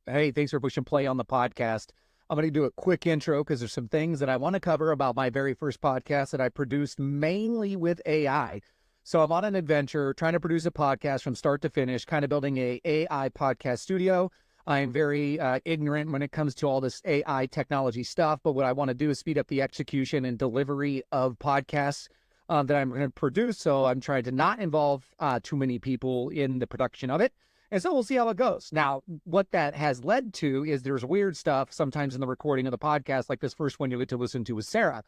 Hey, thanks for pushing play on the podcast. I'm going to do a quick intro because there's some things that I want to cover about my very first podcast that I produced mainly with AI. So I'm on an adventure trying to produce a podcast from start to finish, kind of building a AI podcast studio. I am very ignorant when it comes to all this AI technology stuff, but what I want to do is speed up the execution and delivery of podcasts that I'm going to produce. So I'm trying to not involve too many people in the production of it. And so we'll see how it goes. Now, what that has led to is there's weird stuff sometimes in the recording of the podcast, like this first one you get to listen to with Sarah.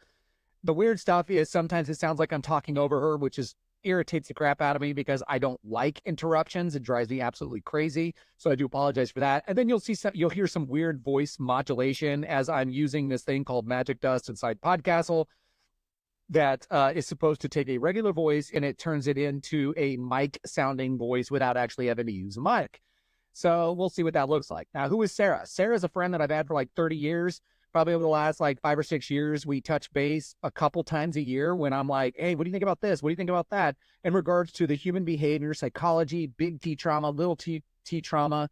The weird stuff is sometimes it sounds like I'm talking over her, which is irritates the crap out of me because I don't like interruptions. It drives me absolutely crazy. So I do apologize for that. And then you'll hear some weird voice modulation as I'm using this thing called Magic Dust inside Podcastle that is supposed to take a regular voice and it turns it into a mic sounding voice without actually having to use a mic. So we'll see what that looks like. Now, who is Sarah? Sarah's a friend that I've had for like 30 years. Probably over the last like 5 or 6 years, we touch base a couple times a year when I'm like, hey, what do you think about this? What do you think about that? In regards to the human behavior, psychology, big T trauma, little t trauma,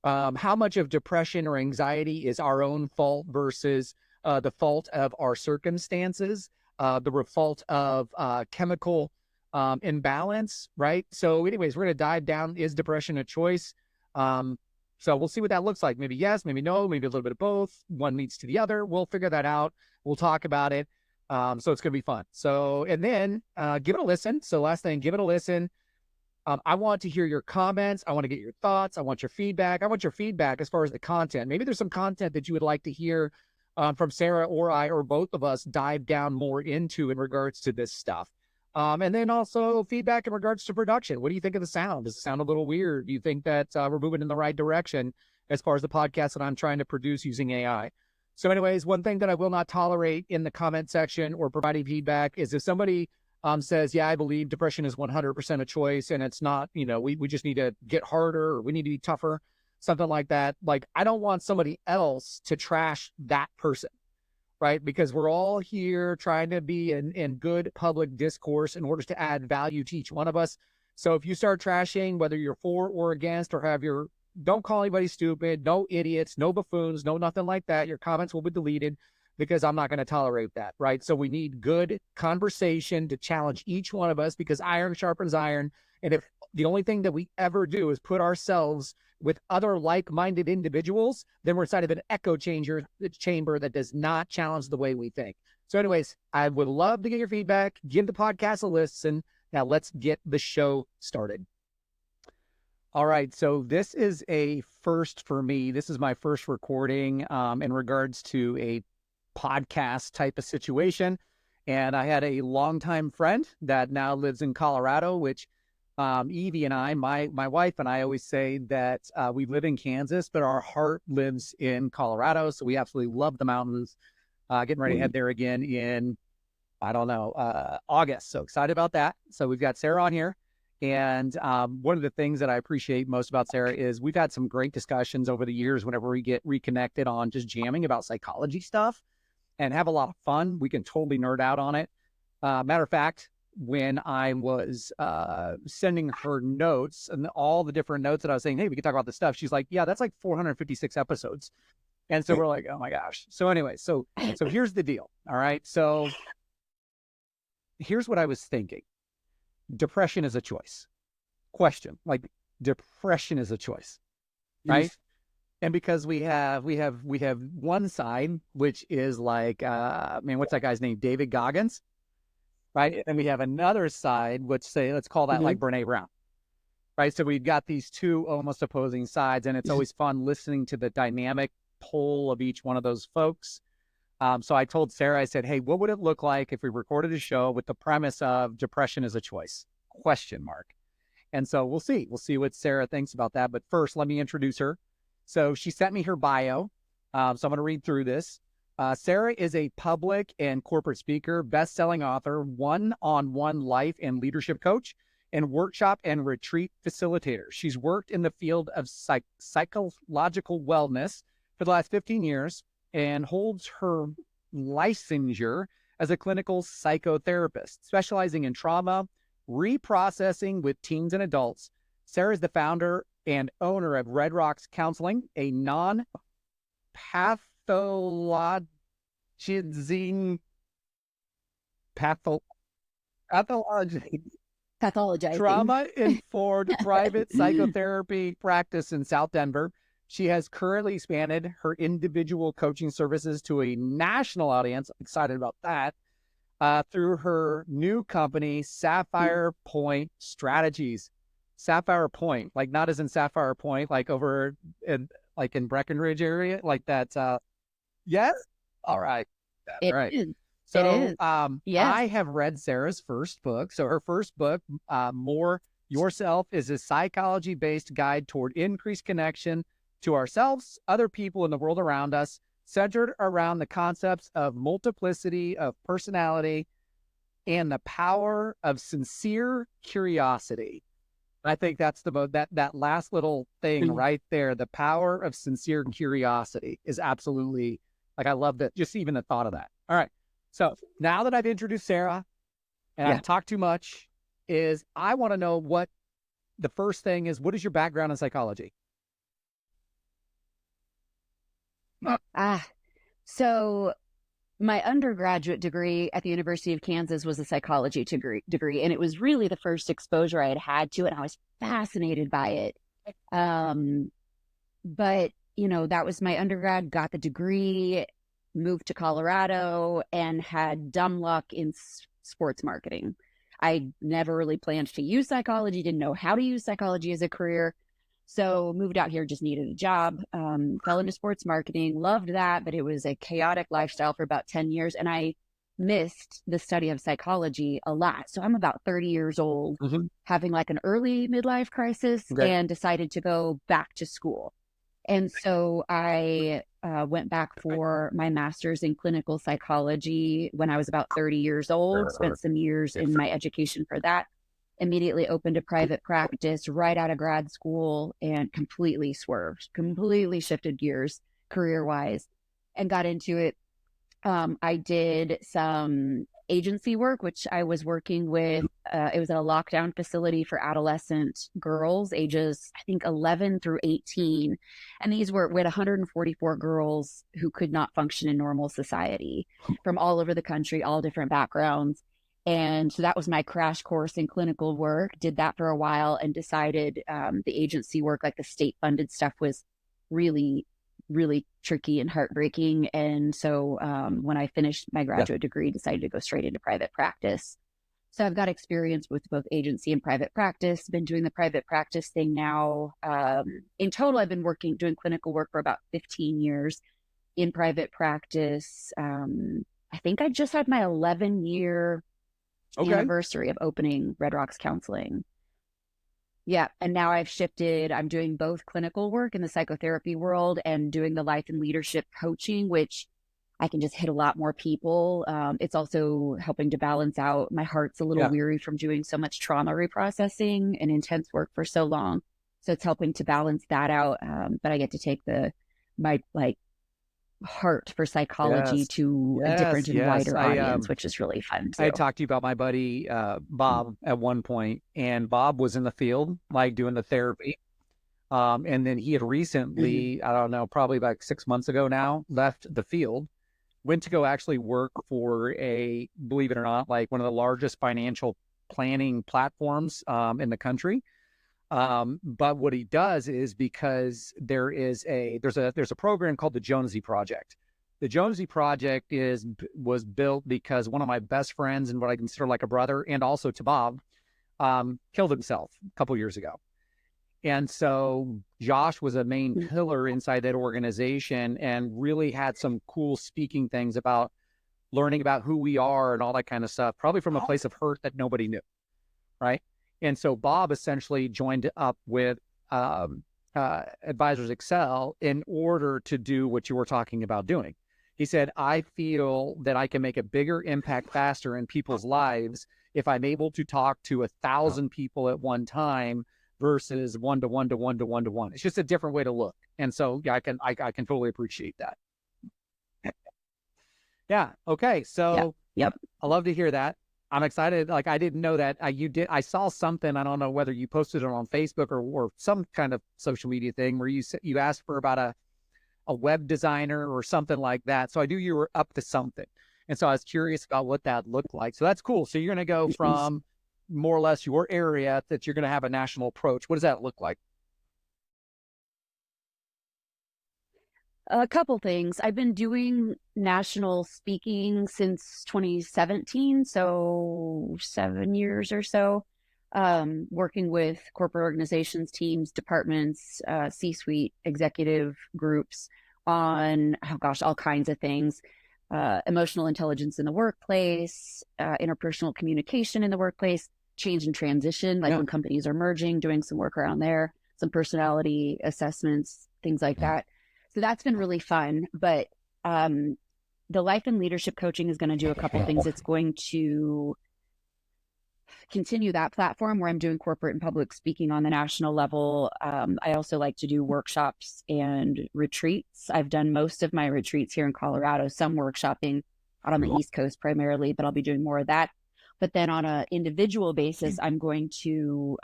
how much of depression or anxiety is our own fault versus the fault of our circumstances, the fault of chemical imbalance, right? So anyways, we're going to dive down. Is depression a choice? So we'll see what that looks like. Maybe yes, maybe no, maybe a little bit of both. One leads to the other. We'll figure that out. We'll talk about it. So it's going to be fun. So, and then give it a listen. So last thing, give it a listen. I want to hear your comments. I want to get your thoughts. I want your feedback. I want your feedback as far as the content. Maybe there's some content that you would like to hear from Sarah or I or both of us dive down more into in regards to this stuff. And then also feedback in regards to production. What do you think of the sound? Does it sound a little weird? Do you think that we're moving in the right direction as far as the podcast that I'm trying to produce using AI? So anyways, one thing that I will not tolerate in the comment section or providing feedback is if somebody says, yeah, I believe depression is 100% a choice and it's not, we just need to get harder or we need to be tougher, something like that. Like, I don't want somebody else to trash that person, right? Because we're all here trying to be in good public discourse in order to add value to each one of us. So if you start trashing, whether you're for or against or don't call anybody stupid, no idiots, no buffoons, no nothing like that. Your comments will be deleted because I'm not going to tolerate that, right? So we need good conversation to challenge each one of us because iron sharpens iron. And if the only thing that we ever do is put ourselves with other like-minded individuals, then we're inside of an echo chamber that does not challenge the way we think. So anyways, I would love to get your feedback. Give the podcast a listen. Now let's get the show started. All right, so this is a first for me. This is my first recording in regards to a podcast type of situation. And I had a longtime friend that now lives in Colorado, which Evie and I, my wife and I always say that we live in Kansas, but our heart lives in Colorado. So we absolutely love the mountains. Getting ready to head there again in, I don't know, August. So excited about that. So we've got Sarah on here. And one of the things that I appreciate most about Sarah is we've had some great discussions over the years whenever we get reconnected on just jamming about psychology stuff and have a lot of fun. We can totally nerd out on it. Matter of fact, when I was sending her notes and all the different notes that I was saying, hey, we could talk about this stuff. She's like, yeah, that's like 456 episodes. And so we're like, oh my gosh. So anyway, so here's the deal. All right. So here's what I was thinking. Depression is a choice. Question, like depression is a choice, right? And because we have one side, which is like, what's that guy's name? David Goggins, right? And we have another side, which let's call that like Brene Brown, right? So we've got these two almost opposing sides, and it's always fun listening to the dynamic pull of each one of those folks. So I told Sarah, I said, hey, what would it look like if we recorded a show with the premise of depression is a choice? ? And so we'll see what Sarah thinks about that. But first, let me introduce her. So she sent me her bio. So I'm going to read through this. Sarah is a public and corporate speaker, best-selling author, one-on-one life and leadership coach, and workshop and retreat facilitator. She's worked in the field of psychological wellness for the last 15 years and holds her licensure as a clinical psychotherapist, specializing in trauma, reprocessing with teens and adults. Sarah is the founder and owner of Red Rocks Counseling, a non-pathologizing Pathologizing. trauma-informed private psychotherapy practice in South Denver. She has currently expanded her individual coaching services to a national audience. I'm excited about that. Through her new company, Sapphire Point Strategies. Sapphire Point, like not as in Sapphire Point, like over in Breckenridge area, like that. Yes. All right. It All right. is. So, It is. Yes. I have read Sarah's first book. So her first book, More Yourself, is a psychology-based guide toward increased connection to ourselves, other people, and the world around us, centered around the concepts of multiplicity of personality and the power of sincere curiosity. I think that's that last little thing right there. The power of sincere curiosity is absolutely, like, I love that. Just even the thought of that. All right. So now that I've introduced Sarah and I've talked too much, I want to know what the first thing is. What is your background in psychology? So my undergraduate degree at the University of Kansas was a psychology degree, and it was really the first exposure I had to it. And I was fascinated by it. But, that was my undergrad, got the degree, moved to Colorado, and had dumb luck in sports marketing. I never really planned to use psychology, didn't know how to use psychology as a career. So moved out here, just needed a job, fell into sports marketing, loved that, but it was a chaotic lifestyle for about 10 years. And I missed the study of psychology a lot. So I'm about 30 years old, having like an early midlife crisis, and decided to go back to school. And so I went back for my master's in clinical psychology when I was about 30 years old, spent some years in my education for that. Immediately opened a private practice right out of grad school and completely shifted gears career-wise and got into it. I did some agency work, which I was working with. It was at a lockdown facility for adolescent girls, ages, I think, 11 through 18. And we had 144 girls who could not function in normal society from all over the country, all different backgrounds. And so that was my crash course in clinical work. Did that for a while and decided the agency work, like the state funded stuff, was really, really tricky and heartbreaking. And so when I finished my graduate degree, decided to go straight into private practice. So I've got experience with both agency and private practice, been doing the private practice thing now. In total, I've been doing clinical work for about 15 years in private practice. I think I just had my 11-year anniversary of opening Red Rocks Counseling. Yeah. And now I've shifted. I'm doing both clinical work in the psychotherapy world and doing the life and leadership coaching, which I can just hit a lot more people. It's also helping to balance out. My heart's a little weary from doing so much trauma reprocessing and intense work for so long. So it's helping to balance that out. But I get to take my heart for psychology to a different and wider audience, which is really fun too. I talked to you about my buddy Bob at one point, and Bob was in the field, like doing the therapy. And then he had recently, I don't know, probably about 6 months ago now, left the field, went to go actually work for believe it or not, like one of the largest financial planning platforms in the country. But what he does is, because there's a program called the Jonesy Project. The Jonesy Project was built because one of my best friends and what I consider like a brother, and also to Bob, killed himself a couple years ago. And so Josh was a main pillar inside that organization and really had some cool speaking things about learning about who we are and all that kind of stuff, probably from a place of hurt that nobody knew, right? And so Bob essentially joined up with Advisors Excel in order to do what you were talking about doing. He said, I feel that I can make a bigger impact faster in people's lives if I'm able to talk to 1,000 people at one time versus one to one to one to one to one. It's just a different way to look. And so I can totally appreciate that. Yeah. Okay. So I love to hear that. I'm excited. Like, I didn't know that you did. I saw something. I don't know whether you posted it on Facebook or some kind of social media thing where you asked for about a web designer or something like that. So I knew you were up to something. And so I was curious about what that looked like. So that's cool. So you're going to go from more or less your area that you're going to have a national approach. What does that look like? A couple things. I've been doing national speaking since 2017, so 7 years or so, working with corporate organizations, teams, departments, C-suite executive groups on, oh gosh, all kinds of things. Emotional intelligence in the workplace, interpersonal communication in the workplace, change and transition, like when companies are merging, doing some work around there, some personality assessments, things like that. So that's been really fun. But the life and leadership coaching is going to do a couple things. It's going to continue that platform where I'm doing corporate and public speaking on the national level. I also like to do workshops and retreats. I've done most of my retreats here in Colorado, some workshopping out on the East Coast primarily, but I'll be doing more of that. But then on an individual basis, I'm going to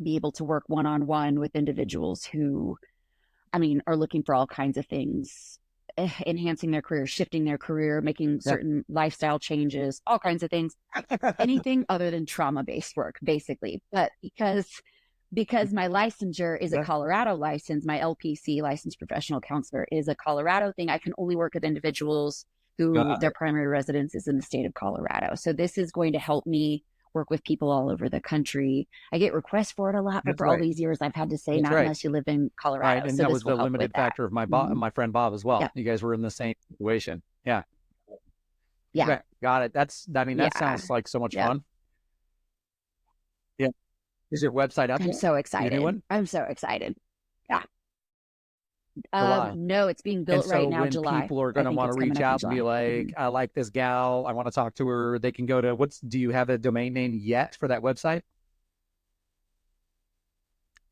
be able to work one-on-one with individuals who, are looking for all kinds of things, enhancing their career, shifting their career, making certain lifestyle changes, all kinds of things, anything other than trauma-based work, basically. But because my licensure is a Colorado license, my LPC, licensed professional counselor, is a Colorado thing, I can only work with individuals who their primary residence is in the state of Colorado. So this is going to help me work with people all over the country. I get requests for it a lot, but for all these years, I've had to say, not unless you live in Colorado. Right, and so that was the limited factor of my friend Bob as well. You guys were in the same situation. Yeah. Okay, got it. That sounds like so much fun. Yeah. Is your website up? I'm so excited. Anyone? I'm so excited. Yeah. July. No, it's being built right now, when July. People are going to want to reach out and be like, I like this gal, I want to talk to her. They can go to do you have a domain name yet for that website?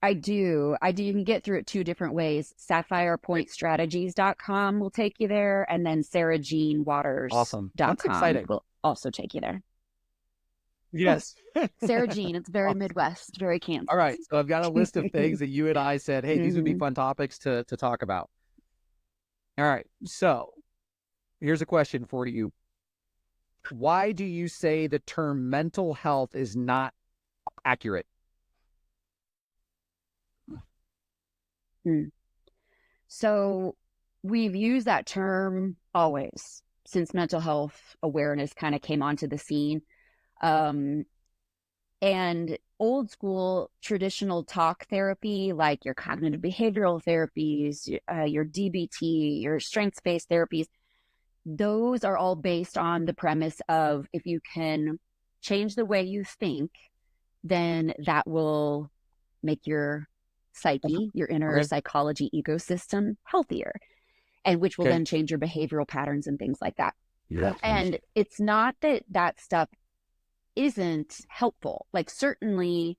I do. You can get through it two different ways. SapphirePointStrategies.com will take you there, and then SarahJeanWaters.com Awesome. That's exciting. will also take you there. Yes. Sarah Jean, it's very Midwest, very Kansas. All right. So I've got a list of things that you and I said, hey, these would be fun topics to talk about. All right. So here's a question for you. Why do you say the term mental health is not accurate? So we've used that term always since mental health awareness kind of came onto the scene. And old school traditional talk therapy, like your cognitive behavioral therapies, your DBT, your strengths-based therapies, those are all based on the premise of if you can change the way you think, then that will make your psyche, your inner psychology ecosystem healthier, and which will then change your behavioral patterns and things like that. And it's not that stuff isn't helpful. Like, certainly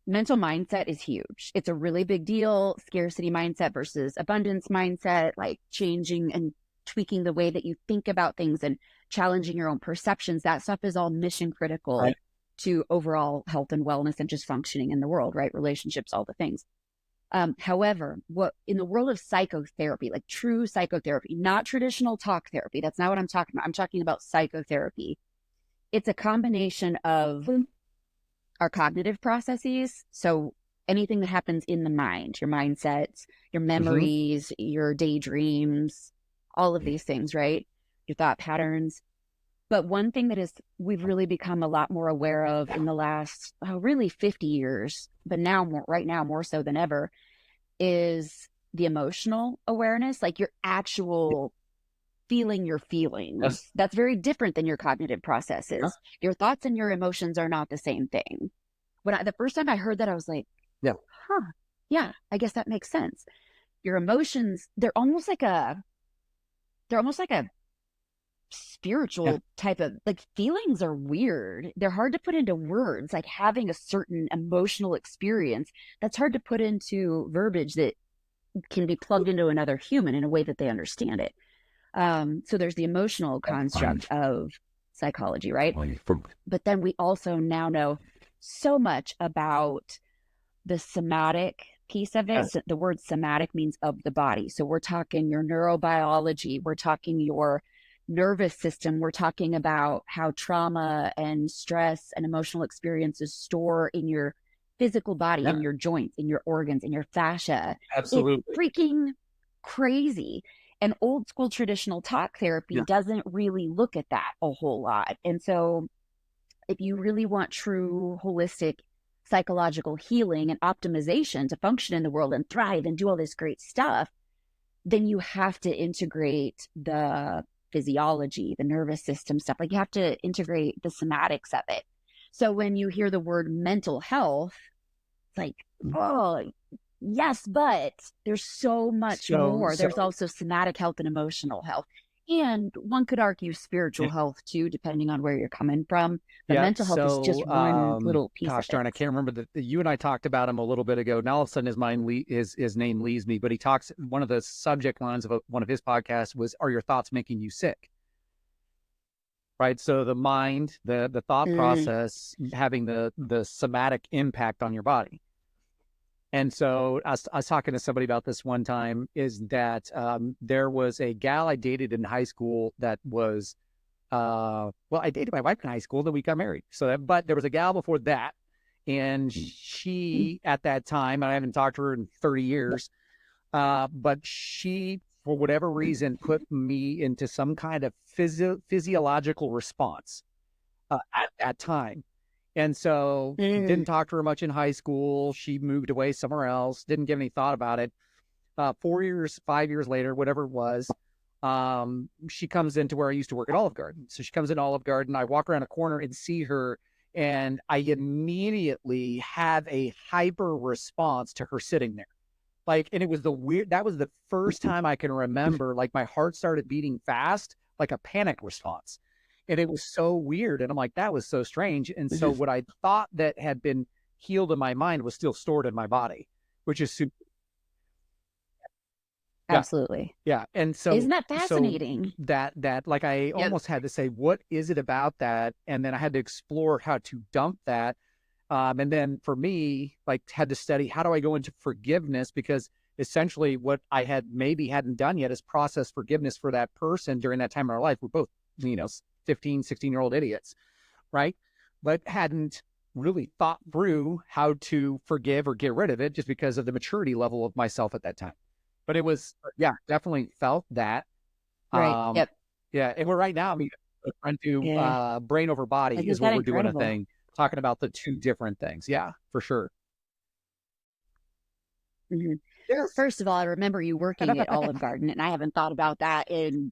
mental mindset is huge. It's a really big deal. Scarcity mindset versus abundance mindset, like changing and tweaking the way that you think about things and challenging your own perceptions. That stuff is all mission critical to overall health and wellness and just functioning in the world, right? Relationships, all the things. However, what in the world of psychotherapy, like true psychotherapy, not traditional talk therapy, that's not what I'm talking about. I'm talking about psychotherapy. It's a combination of our cognitive processes. So anything that happens in the mind, your mindsets, your memories, your daydreams, all of these things, right? Your thought patterns. But one thing that we've really become a lot more aware of in the last, really 50 years, but right now more so than ever, is the emotional awareness, like your actual feeling your feelings. That's very different than your cognitive processes. Your thoughts and your emotions are not the same thing. The first time I heard that, I was like, yeah, I guess that makes sense. Your emotions, they're almost like a spiritual type of, like, feelings are weird. They're hard to put into words, like having a certain emotional experience that's hard to put into verbiage that can be plugged into another human in a way that they understand it. So there's the emotional construct of psychology, right? But then we also now know so much about the somatic piece of it. So the word somatic means of the body. So we're talking your neurobiology, we're talking your nervous system, we're talking about how trauma and stress and emotional experiences store in your physical body, in your joints, in your organs, in your fascia. Absolutely. It's freaking crazy. And old school traditional talk therapy doesn't really look at that a whole lot. And so if you really want true holistic psychological healing and optimization to function in the world and thrive and do all this great stuff, then you have to integrate the physiology, the nervous system stuff. Like you have to integrate the somatics of it. So when you hear the word mental health, it's like, oh, yes, but there's so much more. There's also somatic health and emotional health. And one could argue spiritual health too, depending on where you're coming from. But mental health is just one little piece of it. Gosh darn, I can't remember that you and I talked about him a little bit ago. Now all of a sudden his name leaves me, but he talks, one of the subject lines of one of his podcasts was, are your thoughts making you sick? Right. So the mind, the thought process having the somatic impact on your body. And so I was talking to somebody about this one time, is that there was a gal I dated in high school that was, well, I dated my wife in high school, then we got married. But there was a gal before that. And she, at that time, I haven't talked to her in 30 years, but she, for whatever reason, put me into some kind of physiological response at that time. And so didn't talk to her much in high school. She moved away somewhere else, didn't give any thought about it. 4 years, 5 years later, whatever it was, she comes into where I used to work at Olive Garden. So she comes in Olive Garden. I walk around a corner and see her, and I immediately have a hyper response to her sitting there. Like, and it was that was the first time I can remember, like my heart started beating fast, like a panic response. And it was so weird. And I'm like, that was so strange. And so what I thought that had been healed in my mind was still stored in my body, which is super. Absolutely. Yeah. And so isn't that fascinating? So that like I almost had to say, what is it about that? And then I had to explore how to dump that. And then for me, like had to study, how do I go into forgiveness? Because essentially what I hadn't done yet is process forgiveness for that person during that time in our life. We're both, 15, 16-year-old idiots, right? But hadn't really thought through how to forgive or get rid of it just because of the maturity level of myself at that time. But it was, definitely felt that. Right. Yep. Yeah. And we're right now, trying to brain over body is what we're doing a thing, talking about the two different things. Yeah, for sure. Yes. First of all, I remember you working at Olive Garden, and I haven't thought about that in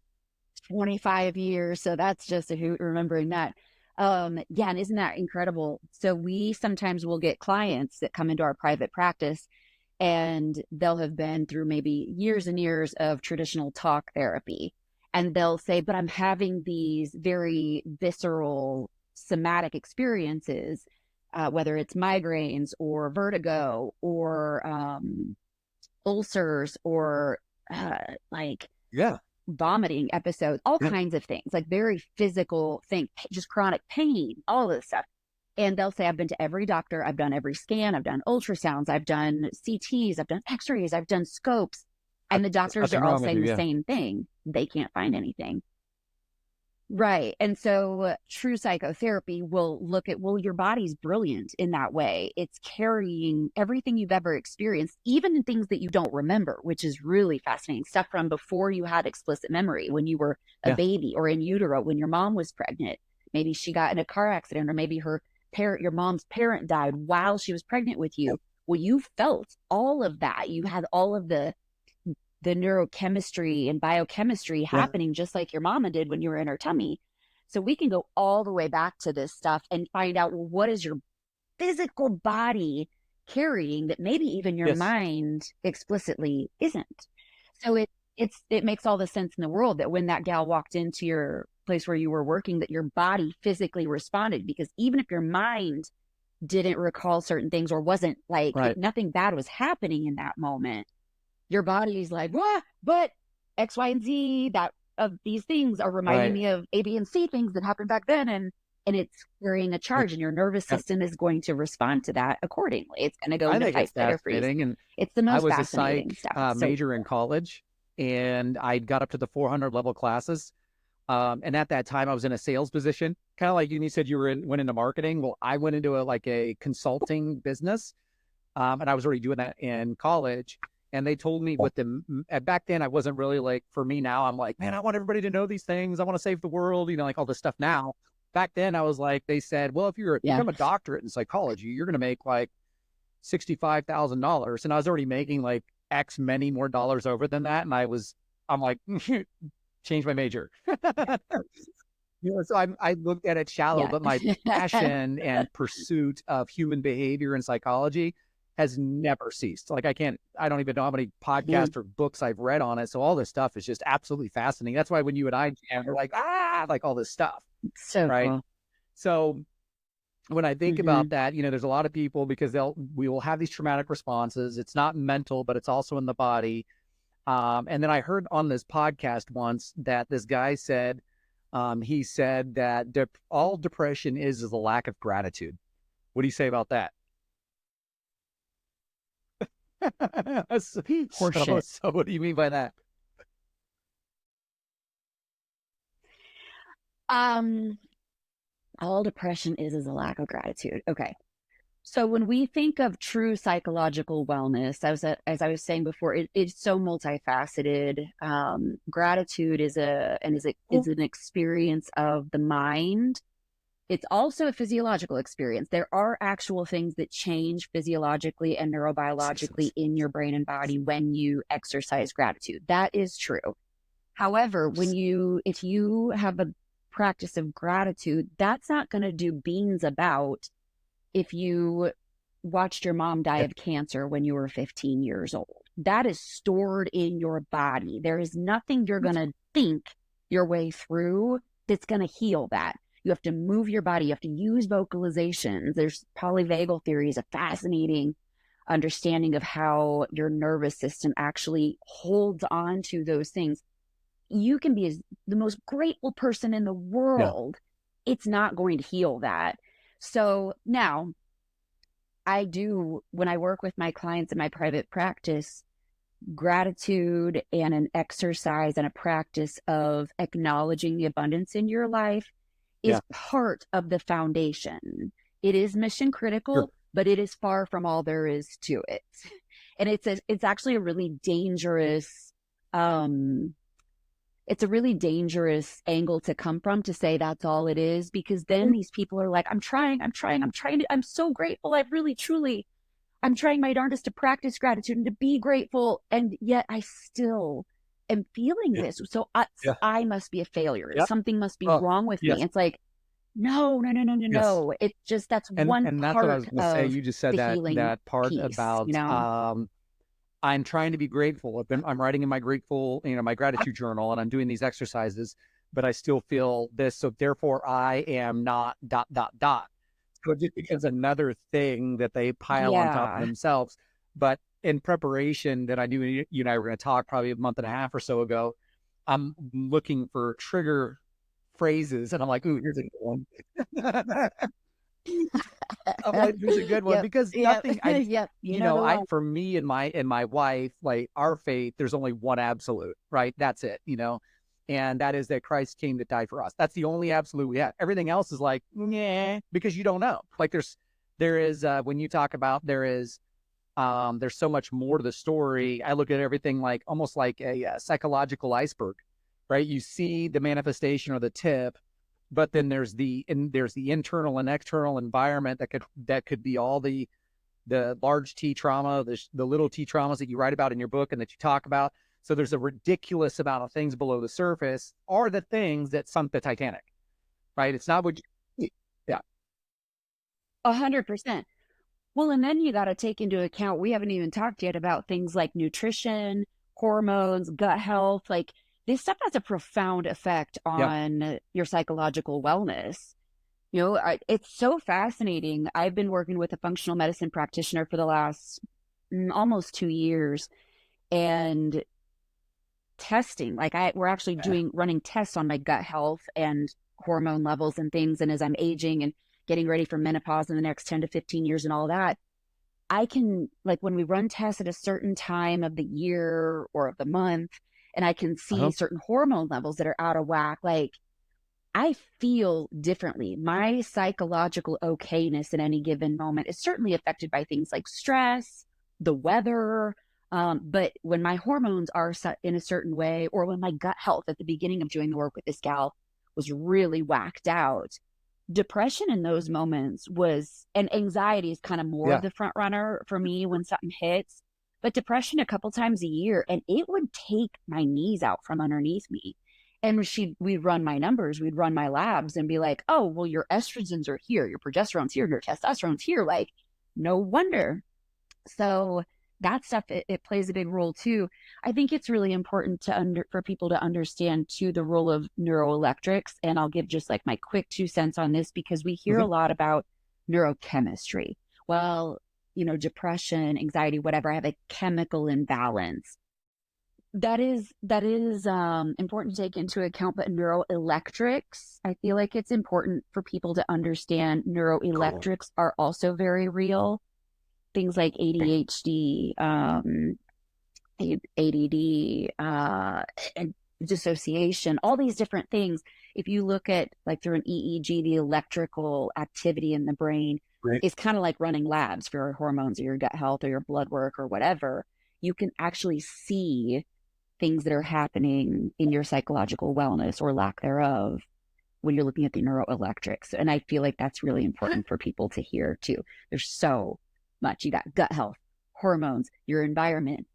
25 years. So that's just a hoot remembering that. And isn't that incredible? So we sometimes will get clients that come into our private practice, and they'll have been through maybe years and years of traditional talk therapy. And they'll say, but I'm having these very visceral somatic experiences, whether it's migraines or vertigo or ulcers or vomiting episodes, all kinds of things, like very physical things, just chronic pain, all of this stuff. And they'll say, I've been to every doctor, I've done every scan, I've done ultrasounds, I've done CTs, I've done x-rays, I've done scopes. And the doctors are all saying the same thing. They can't find anything. Right. And so true psychotherapy will look at, well, your body's brilliant in that way. It's carrying everything you've ever experienced, even in things that you don't remember, which is really fascinating. Stuff from before you had explicit memory, when you were a baby or in utero, when your mom was pregnant. Maybe she got in a car accident, or maybe your mom's parent died while she was pregnant with you. Well, you felt all of that. You had all of the neurochemistry and biochemistry happening just like your mama did when you were in her tummy. So we can go all the way back to this stuff and find out, well, what is your physical body carrying that maybe even your mind explicitly isn't? So it makes all the sense in the world that when that gal walked into your place where you were working, that your body physically responded, because even if your mind didn't recall certain things or wasn't nothing bad was happening in that moment, your body is like, what? But X, Y, and Z, that of these things are reminding Right. me of A, B, and C things that happened back then, and it's carrying a charge, and your nervous Yeah. system is going to respond to that accordingly. It's going to go I into think fight, it's flight, or freeze. fascinating. And It's the I most was a fascinating psych stuff. It's so major in cool. college, and I got up to the 400 level classes. And at that time, I was in a sales position, kind of like you said you went into marketing. Well, I went into a consulting business, and I was already doing that in college. And they told me back then, I wasn't really like, for me now, I'm like, man, I want everybody to know these things. I want to save the world, like all this stuff now. Back then, I was like, they said, well, if you Yeah. become a doctorate in psychology, you're going to make like $65,000. And I was already making like X many more dollars over than that. And I'm like, change my major. So I looked at it shallow, Yeah. but my passion and pursuit of human behavior and psychology has never ceased. Like I don't even know how many Yeah. podcasts or books I've read on it. So all this stuff is just absolutely fascinating. That's why when you and I jam, we're like, like all this stuff, So right? cool. So when I think Hmm. about that, there's a lot of people because we will have these traumatic responses. It's not mental, but it's also in the body. And then I heard on this podcast once that this guy said, he said that all depression is a lack of gratitude. What do you say about that? so, Horseshit. so what do you mean by that? Um, all depression is a lack of gratitude. Okay. So when we think of true psychological wellness, as I was saying before, it's so multifaceted. Gratitude is an experience of the mind. It's also a physiological experience. There are actual things that change physiologically and neurobiologically in your brain and body when you exercise gratitude. That is true. However, if you have a practice of gratitude, that's not going to do beans about if you watched your mom die Yeah, of cancer when you were 15 years old. That is stored in your body. There is nothing you're going to think your way through that's going to heal that. You have to move your body. You have to use vocalizations. There's polyvagal theories, a fascinating understanding of how your nervous system actually holds on to those things. You can be the most grateful person in the yeah, world. It's not going to heal that. So now when I work with my clients in my private practice, gratitude and an exercise and a practice of acknowledging the abundance in your life yeah, is part of the foundation. It is mission sure. critical, but it is far from all there is to it. And it's actually a really dangerous um it's a really dangerous angle to come from, to say that's all it is, because then these people are like, I'm so grateful. I'm trying my darndest to practice gratitude and to be grateful. And yet I still am feeling Yeah, this. yeah, I must be a failure. yeah. Something must be Oh, wrong with me. yes, It's like, no, no, no, no, no, yes. no. It's just, that's And one and that's what I was part going to say. of You just said the that healing part piece, about I'm trying to be grateful. I'm writing in my gratitude journal, and I'm doing these exercises, but I still feel this. So therefore, I am not dot dot dot. So it just becomes another thing that they pile on top of Yeah. themselves. But in preparation, that I knew you and I were going to talk probably a month and a half or so ago, I'm looking for trigger phrases, and I'm like, "Ooh, here's a good one." I'm like, "Here's a good one," Yep. because Yep. nothing. Yep. You know the I one. for me and my wife, like our faith, there's only one absolute, right? That's it. And that is that Christ came to die for us. That's the only absolute we have. Everything else is like, yeah, because you don't know. Like there is when you talk about there's so much more to the story. I look at everything like almost like a psychological iceberg, right? You see the manifestation or the tip, but then there's the internal and external environment that could be all the large T trauma, the little T traumas that you write about in your book and that you talk about. So there's a ridiculous amount of things below the surface are the things that sunk the Titanic, right? It's not what you, yeah, 100%. Well, and then you got to take into account, we haven't even talked yet about things like nutrition, hormones, gut health. Like, this stuff has a profound effect yeah, on your psychological wellness. It's so fascinating. I've been working with a functional medicine practitioner for the last almost 2 years. And testing. Like we're actually running tests on my gut health and hormone levels and things. And as I'm aging and getting ready for menopause in the next 10 to 15 years and all that, I can, like, when we run tests at a certain time of the year or of the month, and I can see certain hormone levels that are out of whack, like, I feel differently. My psychological okayness in any given moment is certainly affected by things like stress, the weather. But when my hormones are set in a certain way, or when my gut health at the beginning of doing the work with this gal was really whacked out, depression in those moments was, and anxiety is kind of more of the front runner for me when something hits, but depression a couple times a year, and it would take my knees out from underneath me. And we'd run my numbers, we'd run my labs and be like, oh, well, your estrogens are here, your progesterone's here, your testosterone's here. Like, no wonder. So that stuff, it plays a big role too. I think it's really important for people to understand too the role of neuroelectrics. And I'll give just like my quick 2 cents on this, because we hear a lot about neurochemistry. Well, depression, anxiety, whatever, I have a chemical imbalance. That is important to take into account. But neuroelectrics, I feel like it's important for people to understand neuroelectrics are also very real. Things like ADHD, ADD, and dissociation, all these different things. If you look at, like, through an EEG, the electrical activity in the brain is kind of like running labs for your hormones or your gut health or your blood work or whatever. You can actually see things that are happening in your psychological wellness or lack thereof when you're looking at the neuroelectrics. And I feel like that's really important for people to hear too. There's so much. You got gut health, hormones, your environment,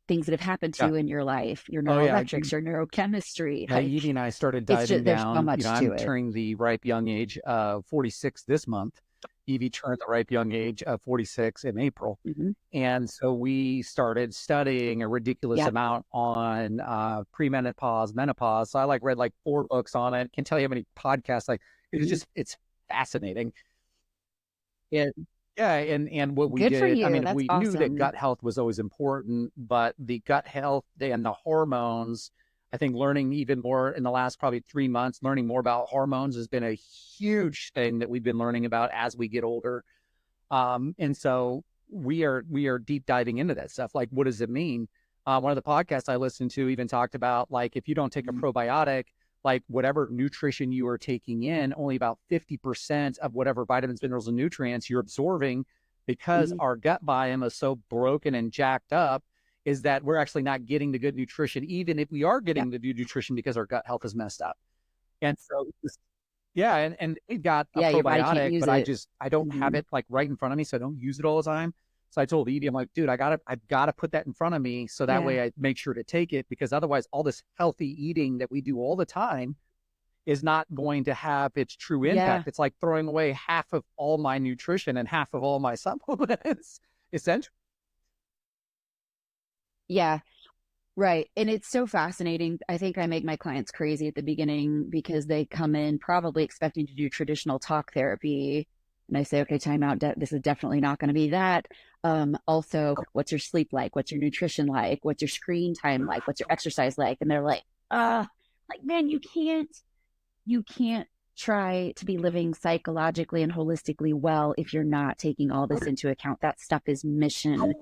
things that have happened to you in your life, your neuroelectrics, your neurochemistry. Yeah, Edie and I started diving there's down. so much to I'm it. turning the ripe young age of 46 this month. Evie turned the ripe young age of 46 in April. And so we started studying a ridiculous amount on premenopause, menopause. So I read 4 books on it. Can't tell you how many podcasts. It's fascinating. And what we Good did, for you. I mean, That's we knew that gut health was always important, but the gut health and the hormones, I think learning even more in the last probably 3 months, learning more about hormones has been a huge thing that we've been learning about as we get older. And so we are deep diving into that stuff. Like, what does it mean? One of the podcasts I listened to even talked about, like, if you don't take a probiotic, like whatever nutrition you are taking in, only about 50% of whatever vitamins, minerals, and nutrients you're absorbing, because our gut biome is so broken and jacked up, is that we're actually not getting the good nutrition, even if we are getting the good nutrition, because our gut health is messed up. And so, and it got a probiotic, but I don't have it like right in front of me, so I don't use it all the time. So I told Edie, I'm like, dude, I've got to put that in front of me, so that way I make sure to take it, because otherwise all this healthy eating that we do all the time is not going to have its true impact. It's like throwing away half of all my nutrition and half of all my supplements, essentially. Yeah, right. And it's so fascinating. I think I make my clients crazy at the beginning, because they come in probably expecting to do traditional talk therapy. And I say, okay, time out. This is definitely not going to be that. Also, what's your sleep like? What's your nutrition like? What's your screen time like? What's your exercise like? And they're like, man, you can't try to be living psychologically and holistically well if you're not taking all this into account. That stuff is mission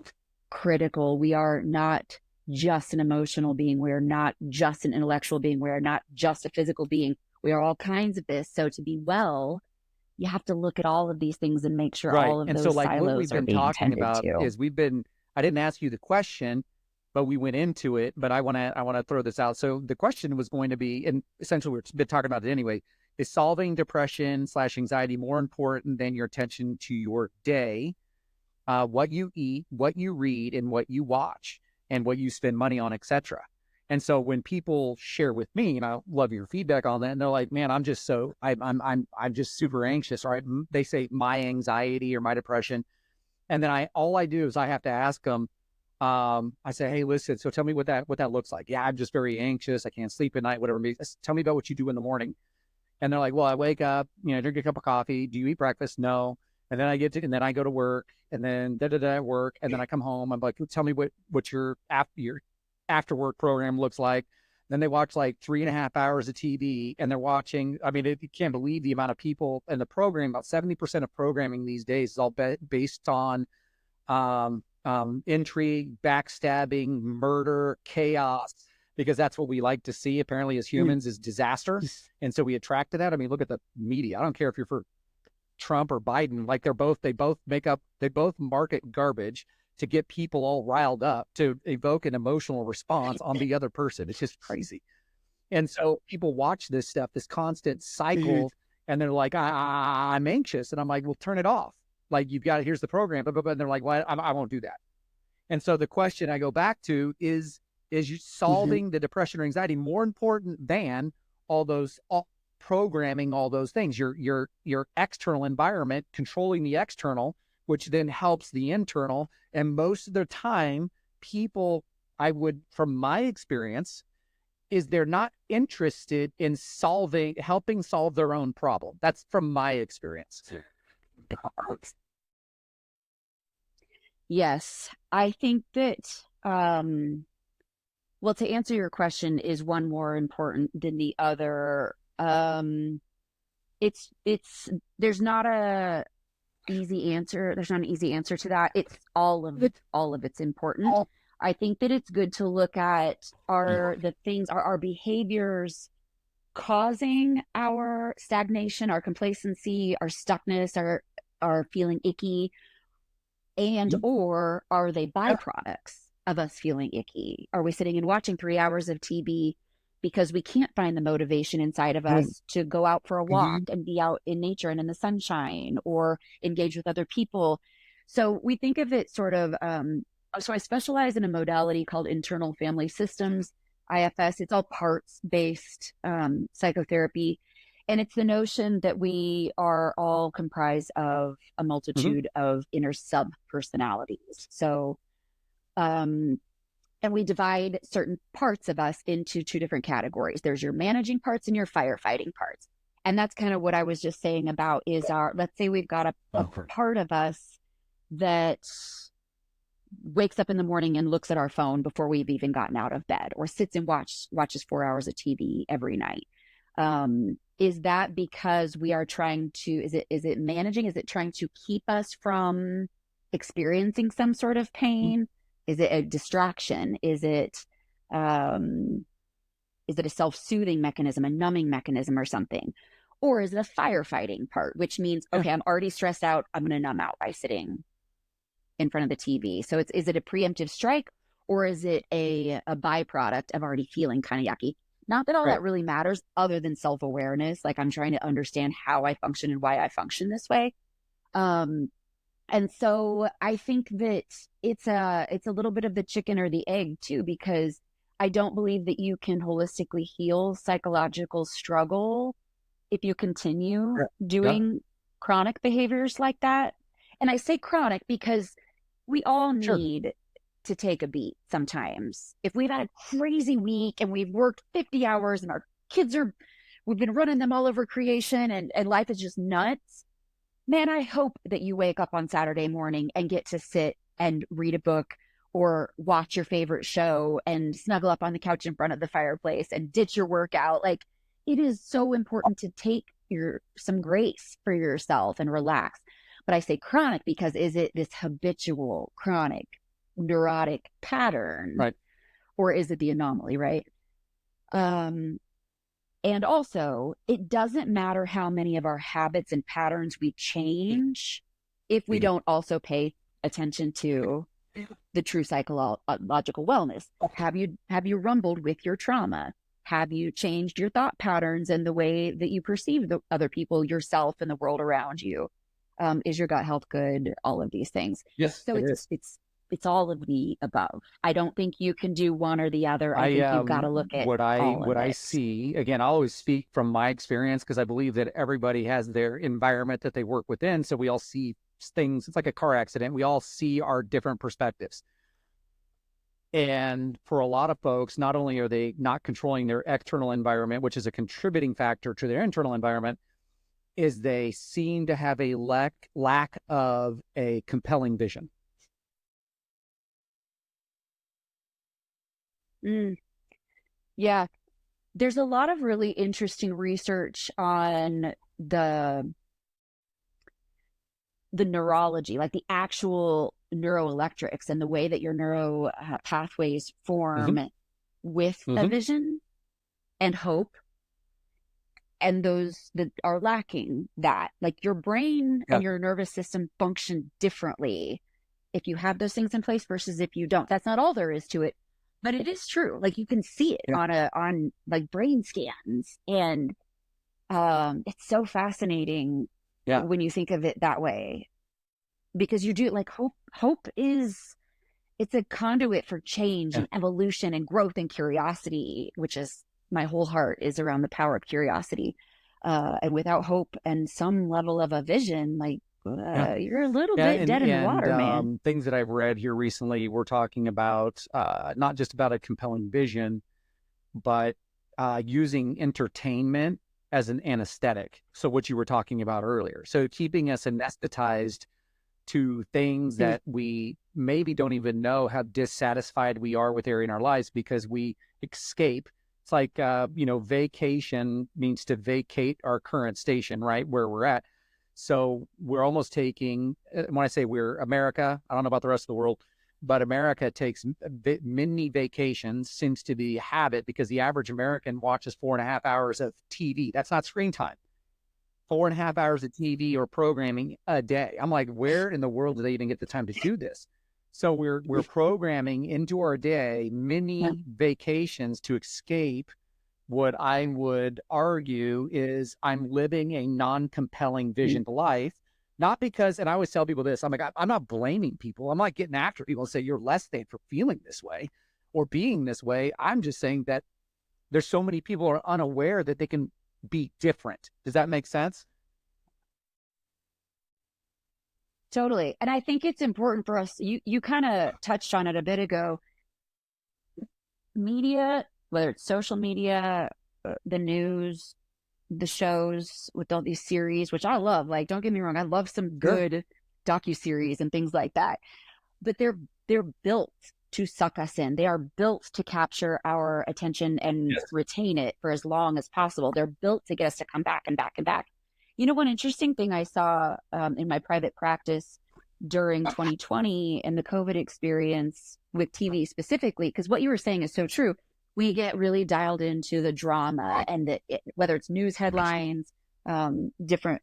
critical. We are not just an emotional being. We are not just an intellectual being. We are not just a physical being. We are all kinds of this. So to be well, you have to look at all of these things and make sure all of those silos are being tended to. What we've been talking about is I didn't ask you the question, but we went into it, but I want to throw this out. So the question was going to be, and essentially we've been talking about it anyway, is solving depression/anxiety more important than your attention to your day, what you eat, what you read, and what you watch, and what you spend money on, etc. And so when people share with me, and I love your feedback on that, and they're like, man, I'm just super anxious, right? They say my anxiety or my depression. And then all I do is I have to ask them, I say, hey, listen, so tell me what that looks like. Yeah, I'm just very anxious. I can't sleep at night, whatever it means. Tell me about what you do in the morning. And they're like, well, I wake up, drink a cup of coffee. Do you eat breakfast? No. And then and then I go to work, and then work, and then I come home. I'm like, tell me what your after work program looks like. Then they watch like 3.5 hours of TV, and they're watching. I mean, you can't believe the amount of people in the program. About 70% of programming these days is all based on intrigue, backstabbing, murder, chaos, because that's what we like to see. Apparently, as humans, is disaster, and so we attract to that. I mean, look at the media. I don't care if you're for Trump or Biden. Like they both market garbage to get people all riled up, to evoke an emotional response on the other person. It's just crazy. And so people watch this stuff, this constant cycle, and they're like, I'm anxious. And I'm like, well, turn it off. Like, you've got it. Here's the program. But they're like, well, I won't do that. And so the question I go back to is you solving the depression or anxiety more important than programming all those things, your external environment, controlling the external, which then helps the internal. And most of the time, people, from my experience, is they're not interested in helping solve their own problem. That's from my experience. Yes, I think that, well, to answer your question, is one more important than the other? There's not an easy answer to that. It's all of it's important. I think that it's good to look at our behaviors causing our stagnation, our complacency, our stuckness, our feeling icky, and or are they byproducts of us feeling icky? Are we sitting and watching 3 hours of TV because we can't find the motivation inside of us to go out for a walk and be out in nature and in the sunshine, or engage with other people? So we think of it sort of, so I specialize in a modality called internal family systems, IFS. It's all parts-based psychotherapy. And it's the notion that we are all comprised of a multitude of inner sub-personalities. So, and we divide certain parts of us into two different categories. There's your managing parts and your firefighting parts. And that's kind of what I was just saying about is let's say we've got a part of us that wakes up in the morning and looks at our phone before we've even gotten out of bed, or sits and watches 4 hours of TV every night. Is that because we are trying to, is it managing? Is it trying to keep us from experiencing some sort of pain? Is it a distraction? Is it a self-soothing mechanism, a numbing mechanism or something? Or is it a firefighting part, which means, okay, I'm already stressed out, I'm going to numb out by sitting in front of the TV. So is it a preemptive strike, or is it a byproduct of already feeling kind of yucky? Not that all that really matters other than self-awareness. Like, I'm trying to understand how I function and why I function this way. And so I think that it's a little bit of the chicken or the egg too, because I don't believe that you can holistically heal psychological struggle if you continue doing chronic behaviors like that. And I say chronic because we all need to take a beat sometimes. If we've had a crazy week and we've worked 50 hours and our kids we've been running them all over creation and life is just nuts, man, I hope that you wake up on Saturday morning and get to sit and read a book or watch your favorite show and snuggle up on the couch in front of the fireplace and ditch your workout. Like, it is so important to take some grace for yourself and relax. But I say chronic because is it this habitual, chronic, neurotic pattern? Right. Or is it the anomaly, right? And also, it doesn't matter how many of our habits and patterns we change if we don't also pay attention to the true psychological wellness. Have you rumbled with your trauma? Have you changed your thought patterns and the way that you perceive the other people, yourself, and the world around you? Is your gut health good? All of these things. Yes. So it's all of the above. I don't think you can do one or the other. I think you've got to look at what I see. Again, I'll always speak from my experience because I believe that everybody has their environment that they work within. So we all see things. It's like a car accident. We all see our different perspectives. And for a lot of folks, not only are they not controlling their external environment, which is a contributing factor to their internal environment, is they seem to have a lack of a compelling vision. Mm, yeah. There's a lot of really interesting research on the the neurology, like the actual neuroelectrics and the way that your neuro pathways Hmm. form with a Hmm. vision and hope, and those that are lacking that. Like your brain Yeah. and your nervous system function differently if you have those things in place versus if you don't. That's not all there is to it, but it is true. Like you can see it Yeah. on like brain scans, and it's so fascinating Yeah. when you think of it that way, because you do like hope is, it's a conduit for change Yeah. and evolution and growth and curiosity, which is my whole heart is around the power of curiosity. And without hope and some level of a vision, like Yeah. you're a little Yeah, bit dead in the and water, man. things that I've read here recently, we're talking about not just about a compelling vision, but using entertainment as an anesthetic. So what you were talking about earlier. So keeping us anesthetized to things Mm, that we maybe don't even know how dissatisfied we are with area in our lives because we escape. It's like, vacation means to vacate our current station, right? Where we're at. So we're almost taking, when I say we're America, I don't know about the rest of the world, but America takes mini vacations, seems to be a habit because the average American watches 4.5 hours of TV. That's not screen time. 4.5 hours of TV or programming a day. I'm like, where in the world do they even get the time to do this? So we're programming into our day yeah. mini vacations to escape what I would argue is I'm living a non-compelling Mm. vision to life. Not because, and I always tell people this, I'm like, I'm not blaming people. I'm not getting after people and say you're less than for feeling this way or being this way. I'm just saying that there's so many people who are unaware that they can be different. Does that make sense? Totally. And I think it's important for us, you kind of touched on it a bit ago. Media, whether it's social media, the news, the shows with all these series, which I love. Like, don't get me wrong, I love some Sure. good docu-series and things like that. But they're built to suck us in. They are built to capture our attention and Yes. retain it for as long as possible. They're built to get us to come back and back and back. You know, one interesting thing I saw in my private practice during 2020 and the COVID experience with TV specifically, because what you were saying is so true. We get really dialed into the drama and whether it's news headlines, different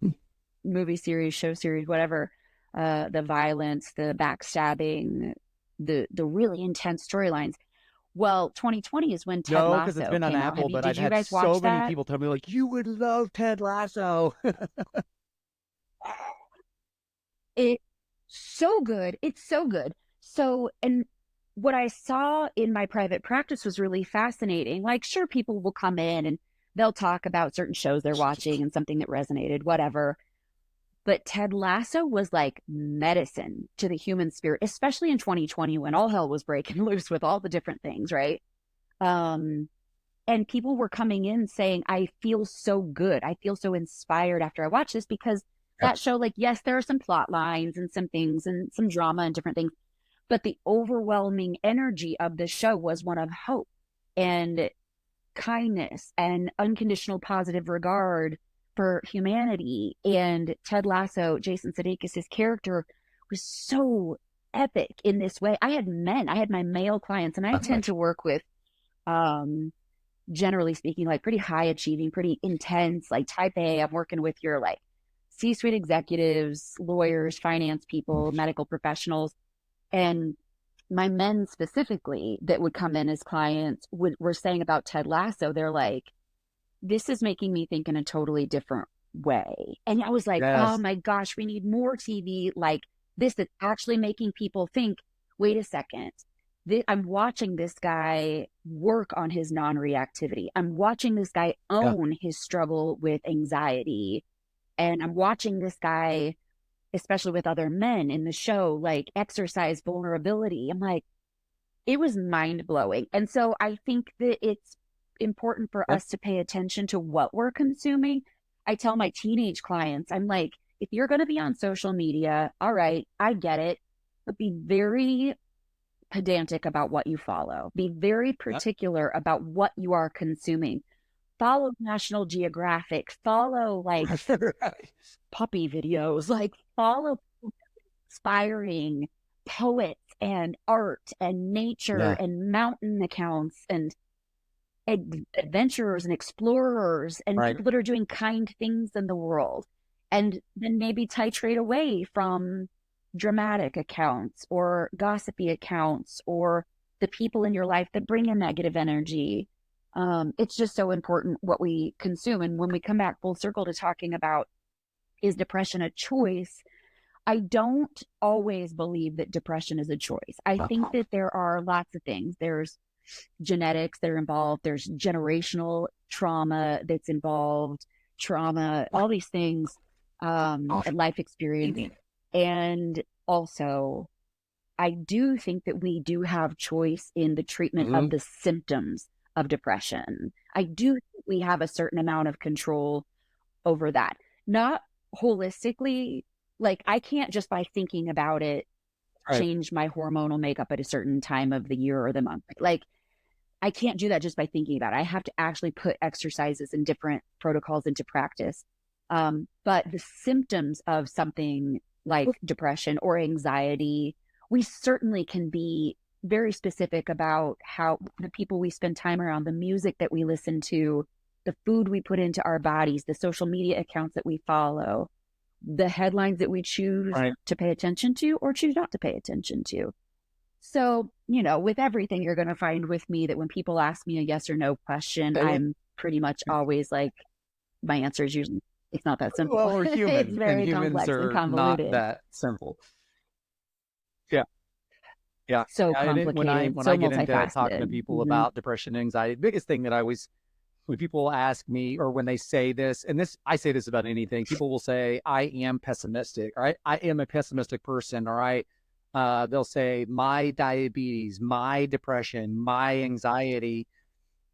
movie series, show series, whatever, the violence, the backstabbing, the really intense storylines. Well, 2020 is when Ted No, because it's Lasso been on came out. Apple, but Did I've you had guys so watch many that? people tell me like, you would love Ted Lasso. It's so good. It's so good. So, and what I saw in my private practice was really fascinating. Like, sure, people will come in and they'll talk about certain shows they're watching and something that resonated, whatever. But Ted Lasso was like medicine to the human spirit, especially in 2020 when all hell was breaking loose with all the different things, right? Um, and people were coming in saying, I feel so good. I feel so inspired after I watch this, because Yeah. that show, like, yes, there are some plot lines and some things and some drama and different things, but the overwhelming energy of the show was one of hope and kindness and unconditional positive regard for humanity. And Ted Lasso, Jason Sudeikis' character, was so epic in this way. I had my male clients, and I That's tend nice. to work with, um, generally speaking, like pretty high achieving, pretty intense, like type A. I'm working with your like C-suite executives, lawyers, finance people, medical professionals. And my men specifically that would come in as clients were saying about Ted Lasso, they're like, this is making me think in a totally different way. And I was like, oh Yes. my gosh, we need more TV like this that's actually making people think, wait a second. I'm watching this guy work on his non reactivity. I'm watching this guy Yeah. own his struggle with anxiety. And I'm watching this guy, especially with other men in the show, like exercise vulnerability. I'm like, it was mind blowing. And so I think that it's important for Yeah. us to pay attention to what we're consuming. I tell my teenage clients, I'm like, if you're going to be on social media, all right, I get it, but be very pedantic about what you follow. Be very particular about what you are consuming. Follow National Geographic, follow like puppy videos, like follow inspiring poets and art and nature and mountain accounts and adventurers and explorers and people that are doing kind things in the world. And then maybe titrate away from dramatic accounts or gossipy accounts or the people in your life that bring a negative energy. It's just so important what we consume. And when we come back full circle to talking about, is depression a choice? I don't always believe that depression is a choice. I think that there are lots of things. There's genetics that are involved. There's generational trauma that's involved, all these things, and life experience. And also, I do think that we do have choice in the treatment of the symptoms of depression. I do think we have a certain amount of control over that. Not holistically, like I can't just by thinking about it change my hormonal makeup at a certain time of the year or the month. Like I can't do that just by thinking about it. I have to actually put exercises and different protocols into practice. But the symptoms of something like depression or anxiety, we certainly can be very specific about how the people we spend time around, the music that we listen to, the food we put into our bodies, the social media accounts that we follow, the headlines that we choose to pay attention to or choose not to pay attention to. So, with everything, you're going to find with me that when people ask me a yes or no question, I'm pretty much always like, my answer is usually, it's not that simple. Well, we're human. It's very and humans complex are and convoluted. Not that simple. Yeah. So complicated. When I get into talking to people about depression and anxiety, the biggest thing that when people ask me or when they say this, and I say this about anything, people will say, I am pessimistic, or I am a pessimistic person, or they'll say my diabetes, my depression, my anxiety.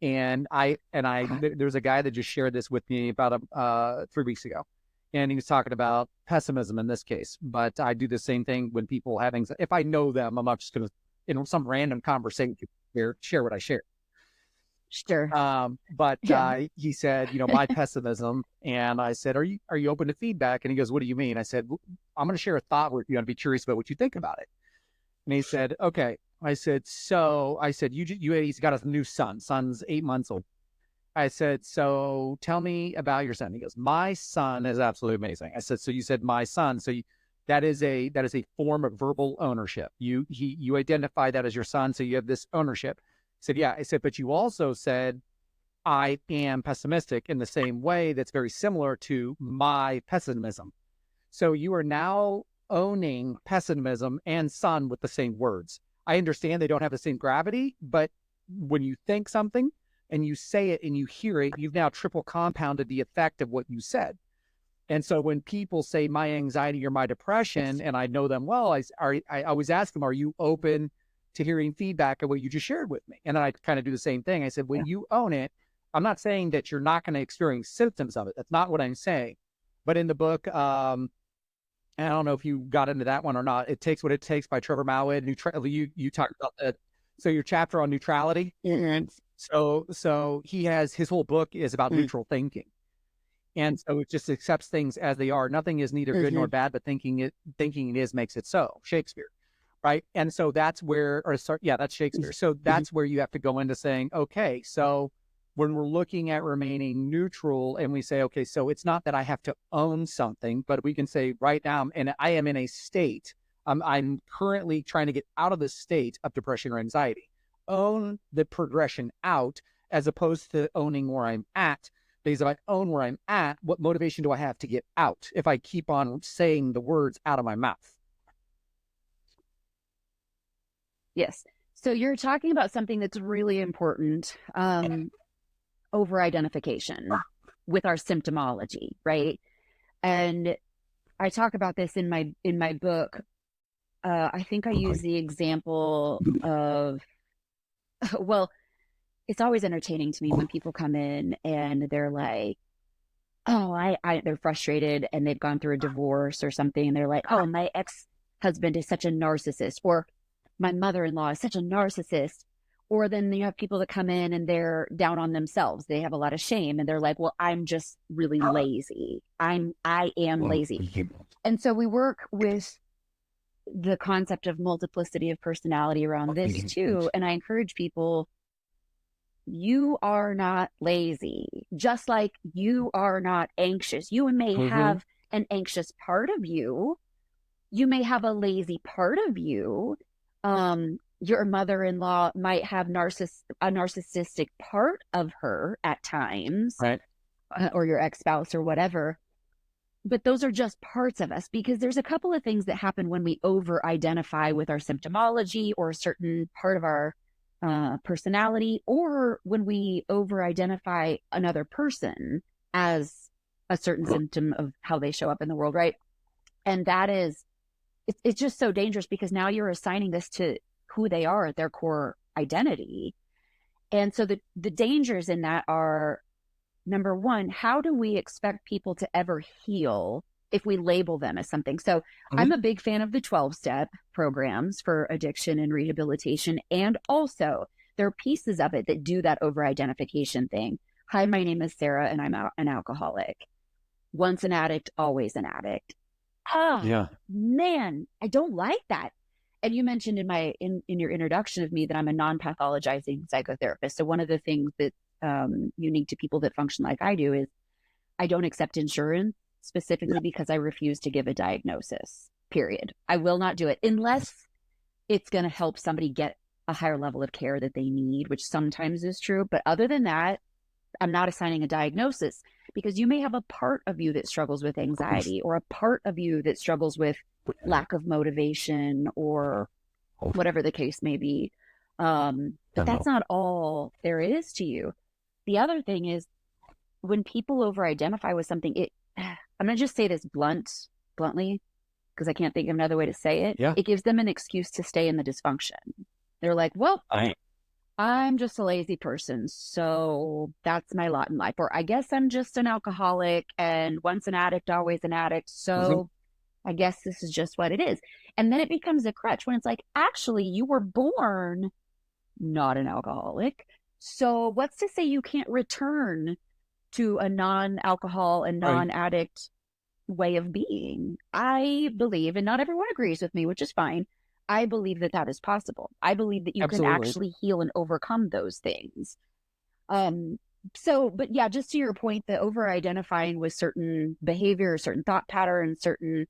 And there's a guy that just shared this with me about 3 weeks ago. And he was talking about pessimism in this case, but I do the same thing when people have anxiety. If I know them, I'm not just going to, in some random conversation, share what I share. Sure. But he said, my pessimism, and I said, are you open to feedback? And he goes, what do you mean? I said, I'm going to share a thought with you. I'd be curious about what you think about it. And he said, okay. I said, he's got a new son. Son's 8 months old. I said, so tell me about your son. He goes, my son is absolutely amazing. I said, so you said my son. So that is a form of verbal ownership. You identify that as your son. So you have this ownership. I said, yeah. I said, but you also said, I am pessimistic in the same way that's very similar to my pessimism. So you are now owning pessimism and son with the same words. I understand they don't have the same gravity, but when you think something and you say it and you hear it, you've now triple compounded the effect of what you said. And so when people say my anxiety or my depression, and I know them well, I always ask them, are you open to hearing feedback of what you just shared with me? And then I kind of do the same thing. I said, when you own it, I'm not saying that you're not going to experience symptoms of it. That's not what I'm saying. But in the book, and I don't know if you got into that one or not. It Takes What It Takes by Trevor Mowat. You talked about that. So your chapter on neutrality. And so his whole book is about neutral thinking. And so it just accepts things as they are. Nothing is neither good nor bad, but thinking it is makes it so. Shakespeare. Right. And so that's where, that's Shakespeare. So that's where you have to go into saying, okay, so when we're looking at remaining neutral and we say, okay, so it's not that I have to own something, but we can say right now, and I am in a state, I'm currently trying to get out of the state of depression or anxiety. Own the progression out as opposed to owning where I'm at. Because if I own where I'm at, what motivation do I have to get out if I keep on saying the words out of my mouth? Yes. So you're talking about something that's really important. Over-identification with our symptomology, right? And I talk about this in my book. I think I use the example of, well, it's always entertaining to me when people come in and they're like, oh, they're frustrated and they've gone through a divorce or something. And they're like, oh, my ex-husband is such a narcissist, or my mother-in-law is such a narcissist. Or then you have people that come in and they're down on themselves. They have a lot of shame and they're like, well, I'm just really lazy. I am lazy. And so we work with the concept of multiplicity of personality around this too. And I encourage people, you are not lazy, just like you are not anxious. You may have an anxious part of you. You may have a lazy part of you. Your mother-in-law might have a narcissistic part of her at times, Right. Or your ex-spouse or whatever. But those are just parts of us, because there's a couple of things that happen when we over-identify with our symptomology or a certain part of our personality, or when we over-identify another person as a certain symptom of how they show up in the world, right? And that is, it's just so dangerous, because now you're assigning this to who they are at their core identity. And so the dangers in that are, number one, how do we expect people to ever heal if we label them as something? So I'm a big fan of the 12-step programs for addiction and rehabilitation. And also there are pieces of it that do that over-identification thing. Hi, my name is Sarah and I'm an alcoholic. Once an addict, always an addict. Man, I don't like that. And you mentioned in your introduction of me that I'm a non-pathologizing psychotherapist. So one of the things that unique to people that function like I do is I don't accept insurance, specifically because I refuse to give a diagnosis, period. I will not do it unless it's going to help somebody get a higher level of care that they need, which sometimes is true. But other than that, I'm not assigning a diagnosis, because you may have a part of you that struggles with anxiety, or a part of you that struggles with lack of motivation, or whatever the case may be. But that's not all there is to you. The other thing is, when people over-identify with something, I'm going to just say this bluntly, because I can't think of another way to say it. Yeah. It gives them an excuse to stay in the dysfunction. They're like, well, I'm just a lazy person, so that's my lot in life. Or I guess I'm just an alcoholic, and once an addict, always an addict. So I guess this is just what it is. And then it becomes a crutch when it's like, actually, you were born not an alcoholic. So what's to say you can't return to a non-alcohol and non-addict way of being? I believe, and not everyone agrees with me, which is fine, I believe that that is possible. I believe that you can actually heal and overcome those things. But yeah, just to your point, the over-identifying with certain behavior, certain thought patterns, certain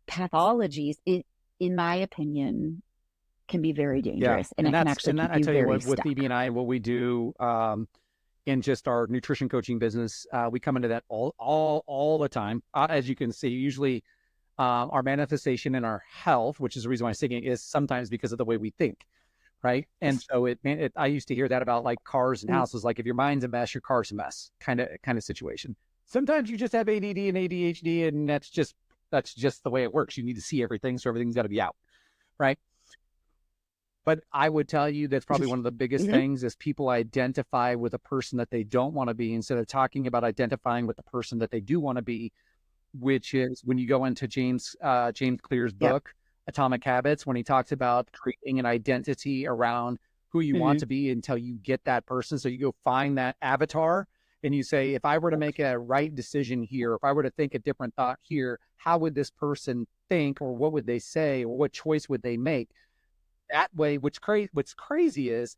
pathologies, it, in my opinion, can be very dangerous. And it can actually keep you very stuck. With Phoebe and I, what we do in just our nutrition coaching business, we come into that all the time. As you can see, usually our manifestation in our health, which is the reason why I'm saying it, is sometimes because of the way we think, right? And so I used to hear that about like cars and houses, like if your mind's a mess, your car's a mess, kind of situation. Sometimes you just have ADD and ADHD, and that's just the way it works. You need to see everything, so everything's got to be out, right? But I would tell you that's probably one of the biggest things is people identify with a person that they don't want to be, instead of talking about identifying with the person that they do want to be, which is when you go into James Clear's book, Atomic Habits, when he talks about creating an identity around who you want to be until you get that person. So you go find that avatar and you say, if I were to make a right decision here, if I were to think a different thought here, how would this person think, or what would they say, or what choice would they make? That way, what's crazy is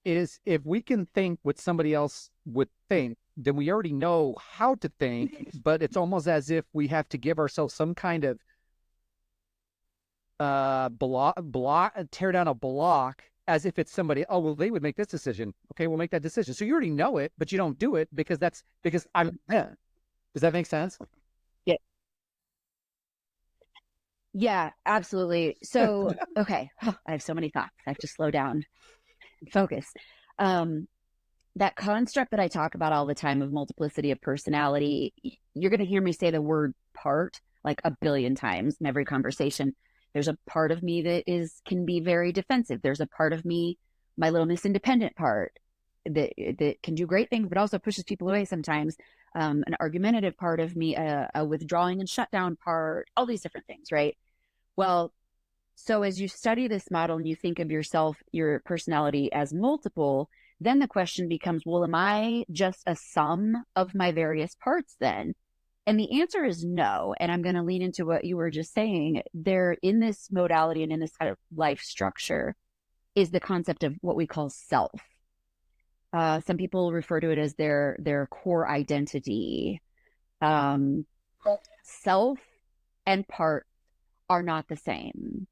if we can think what somebody else would think, then we already know how to think, but it's almost as if we have to give ourselves some kind of tear down a block, as if it's somebody, oh, well, they would make this decision. Okay, we'll make that decision. So you already know it, but you don't do it because I'm, does that make sense? Yeah. Yeah, absolutely. So, okay. I have so many thoughts. I have to slow down and focus. That construct that I talk about all the time of multiplicity of personality, you're going to hear me say the word part like a billion times in every conversation. There's a part of me that can be very defensive. There's a part of me, my little Miss Independent part, that can do great things, but also pushes people away sometimes. An argumentative part of me, a withdrawing and shutdown part, all these different things, right? Well, So as you study this model and you think of yourself, your personality as multiple, then the question becomes, well, am I just a sum of my various parts then? And the answer is no. And I'm going to lean into what you were just saying. There, in this modality and in this kind of life structure, is the concept of what we call self. Some people refer to it as their core identity. Um, Self and part are not the same.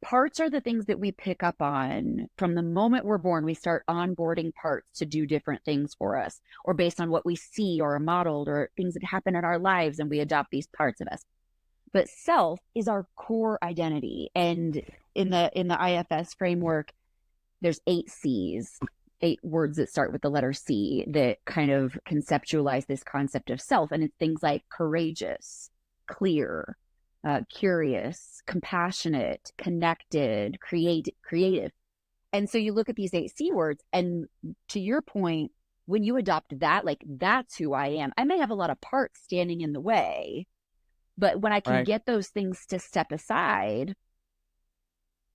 Parts are the things that we pick up on from the moment we're born. We start onboarding parts to do different things for us, or based on what we see or are modeled or things that happen in our lives, and we adopt these parts of us. But self is our core identity. And in the IFS framework, there's 8 C's, 8 words that start with the letter C that kind of conceptualize this concept of self. And it's things like courageous, clear, curious, compassionate, connected, creative. And so you look at these 8 C words, and to your point, when you adopt that, like, that's who I am. I may have a lot of parts standing in the way, but when I can Right. get those things to step aside,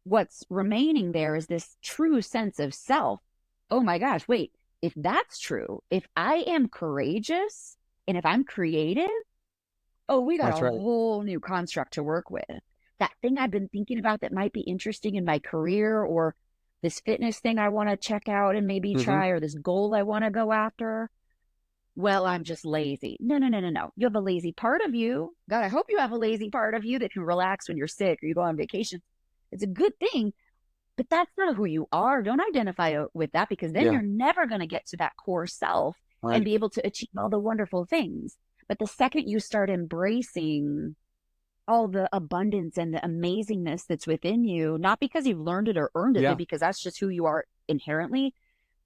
what's remaining there is this true sense of self. Oh my gosh, wait, if that's true, if I am courageous and if I'm creative, oh, we got That's a right. whole new construct to work with. That thing I've been thinking about that might be interesting in my career, or this fitness thing I want to check out and maybe Mm-hmm. try, or this goal I want to go after. Well, I'm just lazy. No, no, no, no, no. You have a lazy part of you. God, I hope you have a lazy part of you that can relax when you're sick or you go on vacation. It's a good thing, but that's not who you are. Don't identify with that, because then Yeah. you're never going to get to that core self and Right. be able to achieve all the wonderful things. But the second you start embracing all the abundance and the amazingness that's within you, not because you've learned it or earned it, but Yeah. because that's just who you are inherently.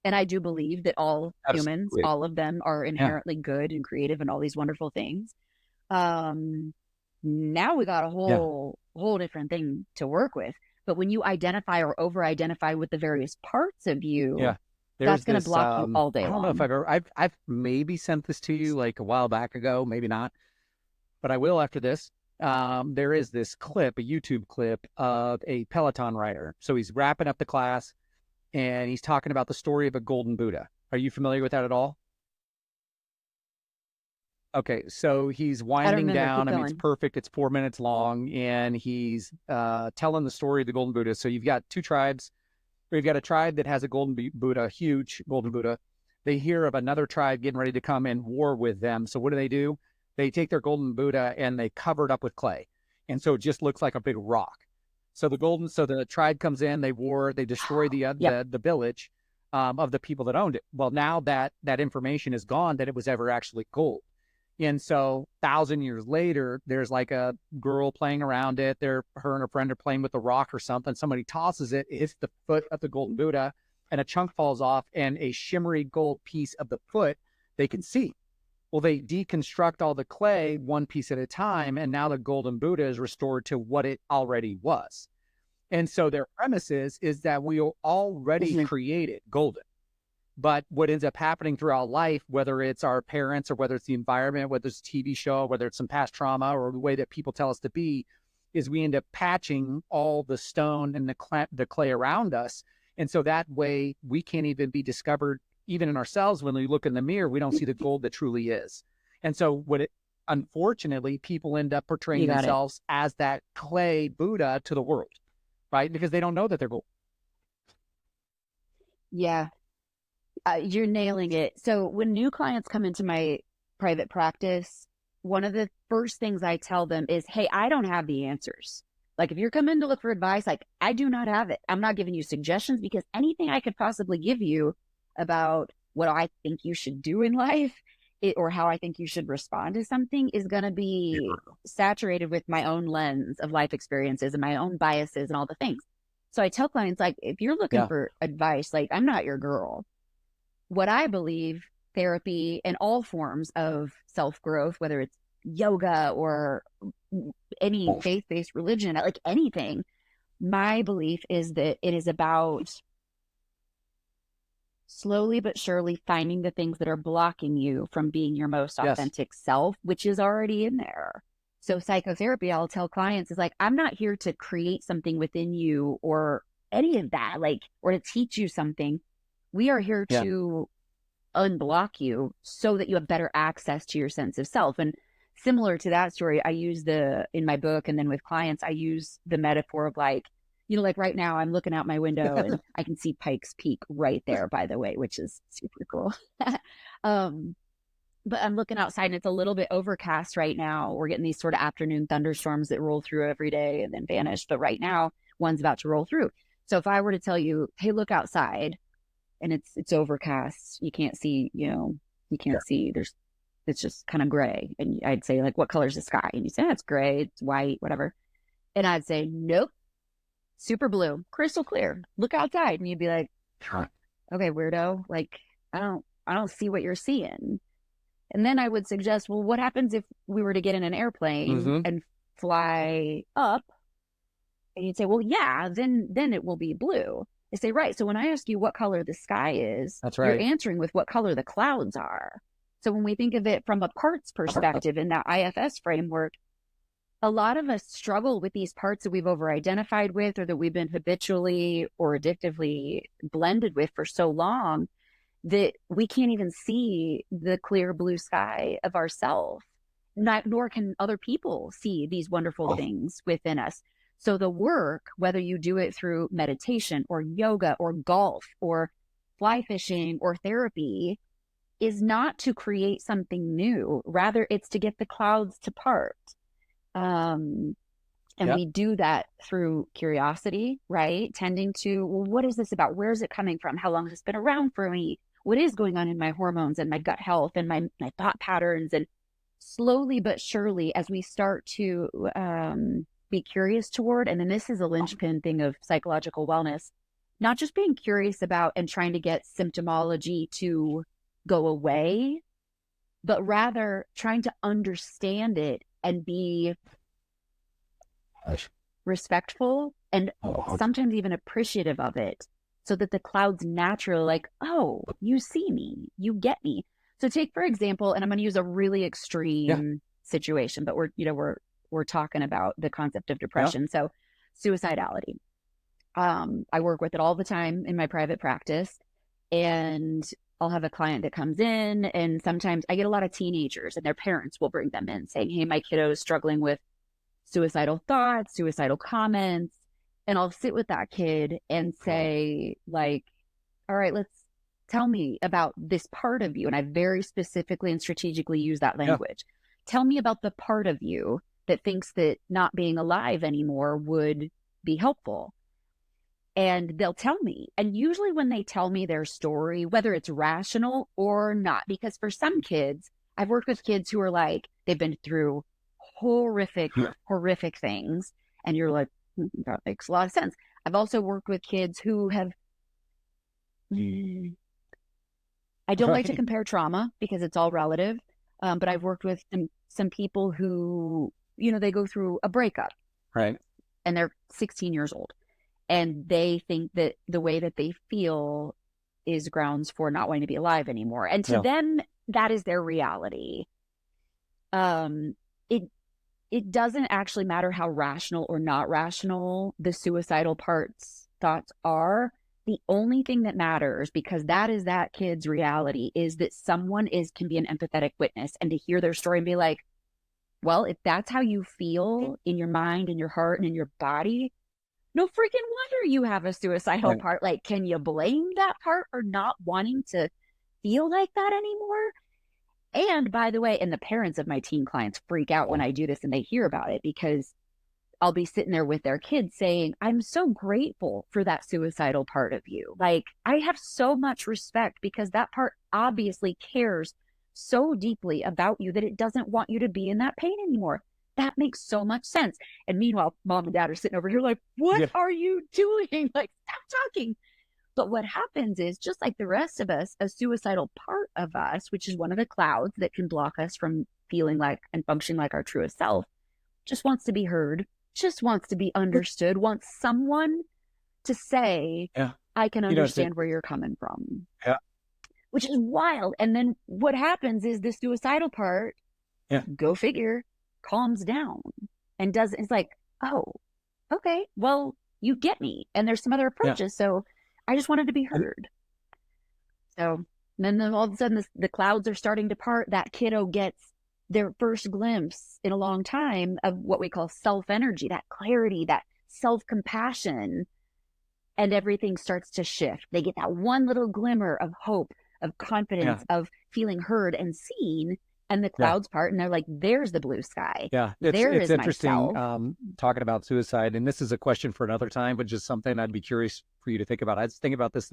And I do believe that all humans, Absolutely. all of them, are Yeah. inherently good and creative and all these wonderful things. Um, Now we got a Yeah. whole different thing to work with. But when you identify or over identify with the various parts of you, Yeah. that's There's going to this, block you all I day don't know if long. I've maybe sent this to you like a while back ago, maybe not, but I will after this. There is this clip, a YouTube clip of a Peloton rider. So he's wrapping up the class and he's talking about the story of a golden Buddha. Are you familiar with that at all? Okay, so he's I don't winding remember. Keep down. I mean, it's going. perfect. It's 4 minutes long, and he's telling the story of the golden Buddha. So you've got two tribes. We've got a tribe that has a golden Buddha, huge golden Buddha. They hear of another tribe getting ready to come and war with them. So what do? They take their golden Buddha and they cover it up with clay. And so it just looks like a big rock. So the tribe comes in, they war, they destroy Yep. the village of the people that owned it. Well, now that information is gone that it was ever actually gold. And so 1,000 years later, there's like a girl playing around it. Her and her friend are playing with the rock or something. Somebody tosses it, it hits the foot of the golden Buddha, and a chunk falls off, and a shimmery gold piece of the foot they can see. Well, they deconstruct all the clay one piece at a time, and now the golden Buddha is restored to what it already was. And so their premise is that we are already Mhm. created golden. But what ends up happening throughout life, whether it's our parents or whether it's the environment, whether it's a TV show, whether it's some past trauma or the way that people tell us to be, is we end up patching all the stone and the clay around us. And so that way we can't even be discovered, even in ourselves. When we look in the mirror, we don't see the gold that truly is. And so unfortunately, people end up You portraying got it. themselves as that clay Buddha to the world, right? Because they don't know that they're gold. Yeah. You're nailing it. So when new clients come into my private practice, one of the first things I tell them is, hey, I don't have the answers. Like, if you're coming to look for advice, like, I do not have it. I'm not giving you suggestions, because anything I could possibly give you about what I think you should do in life, or how I think you should respond to something, is going to be saturated with my own lens of life experiences and my own biases and all the things. So I tell clients, like, if you're looking Yeah. for advice, like, I'm not your girl. What I believe, therapy and all forms of self growth, whether it's yoga or any faith based religion, like anything, my belief is that it is about slowly but surely finding the things that are blocking you from being your most Yes. authentic self, which is already in there. So psychotherapy, I'll tell clients, is like, I'm not here to create something within you or any of that, like, or to teach you something. We are here Yeah. to unblock you so that you have better access to your sense of self. And similar to that story, I use in my book and then with clients, I use the metaphor of like, like right now I'm looking out my window and I can see Pikes Peak right there, by the way, which is super cool. But I'm looking outside and it's a little bit overcast right now. We're getting these sort of afternoon thunderstorms that roll through every day and then vanish. But right now, one's about to roll through. So if I were to tell you, hey, look outside, and it's overcast, you can't see, you can't see, it's just kind of gray. And I'd say, like, what color is the sky? And you say, it's gray, it's white, whatever. And I'd say, nope, super blue, crystal clear. Look outside. And you'd be like, okay, weirdo. Like, I don't see what you're seeing. And then I would suggest, well, what happens if we were to get in an airplane and fly up? And you'd say, well, yeah, then it will be blue. They say, right. So when I ask you what color the sky is, That's right. You're answering with what color the clouds are. So when we think of it from a parts perspective in that IFS framework, a lot of us struggle with these parts that we've over-identified with or that we've been habitually or addictively blended with for so long that we can't even see the clear blue sky of ourselves, nor can other people see these wonderful things within us. So the work, whether you do it through meditation or yoga or golf or fly fishing or therapy, is not to create something new. Rather, it's to get the clouds to part. And we do that through curiosity, right? Tending to, well, what is this about? Where is it coming from? How long has this been around for me? What is going on in my hormones and my gut health and my thought patterns? And slowly but surely, as we start to be curious toward, and then this is a linchpin thing of psychological wellness, not just being curious about and trying to get symptomology to go away, but rather trying to understand it and be respectful and sometimes even appreciative of it, so that the clouds naturally, like, oh, you see me, you get me. So take, for example, and I'm going to use a really extreme situation, but we're talking about the concept of depression. So suicidality. I work with it all the time in my private practice, and I'll have a client that comes in, and sometimes I get a lot of teenagers and their parents will bring them in saying, hey, my kiddo is struggling with suicidal thoughts, suicidal comments. And I'll sit with that kid and say, like, all right, tell me about this part of you. And I very specifically and strategically use that language. Tell me about the part of you that thinks that not being alive anymore would be helpful. And they'll tell me. And usually when they tell me their story, whether it's rational or not, because for some kids, I've worked with kids who are like, they've been through horrific things. And you're like, that makes a lot of sense. I've also worked with kids who have, I don't like to compare trauma because it's all relative. But I've worked with some people who, they go through a breakup. Right. And they're 16 years old. And they think that the way that they feel is grounds for not wanting to be alive anymore. And to them, that is their reality. It doesn't actually matter how rational or not rational the suicidal thoughts are. The only thing that matters, because that is that kid's reality, is that someone can be an empathetic witness, and to hear their story and be like, well, if that's how you feel in your mind, in your heart, and in your body, no freaking wonder you have a suicidal part. Like, can you blame that part for not wanting to feel like that anymore? And by the way, and the parents of my teen clients freak out when I do this and they hear about it, because I'll be sitting there with their kids saying, I'm so grateful for that suicidal part of you. Like, I have so much respect because that part obviously cares so deeply about you that it doesn't want you to be in that pain anymore. That makes so much sense. And meanwhile, mom and dad are sitting over here like, what are you doing? Like, stop talking. But what happens is, just like the rest of us, a suicidal part of us, which is one of the clouds that can block us from feeling like and functioning like our truest self, just wants to be heard, just wants to be understood, wants someone to say, I can understand where you're coming from. Yeah. Which is wild. And then what happens is the suicidal part, go figure, calms down and it's like, oh, okay, well, you get me. And there's some other Yeah. approaches. So I just wanted to be heard. So then all of a sudden the clouds are starting to part. That kiddo gets their first glimpse in a long time of what we call self-energy, that clarity, that self-compassion, and everything starts to shift. They get that one little glimmer of hope, of Yeah. confidence, of feeling heard and seen, and the Yeah. clouds part, and they're like, there's the blue sky. Yeah. There It's is interesting myself. talking about suicide. And this is a question for another time, but just something I'd be curious for you to think about. I was thinking about this.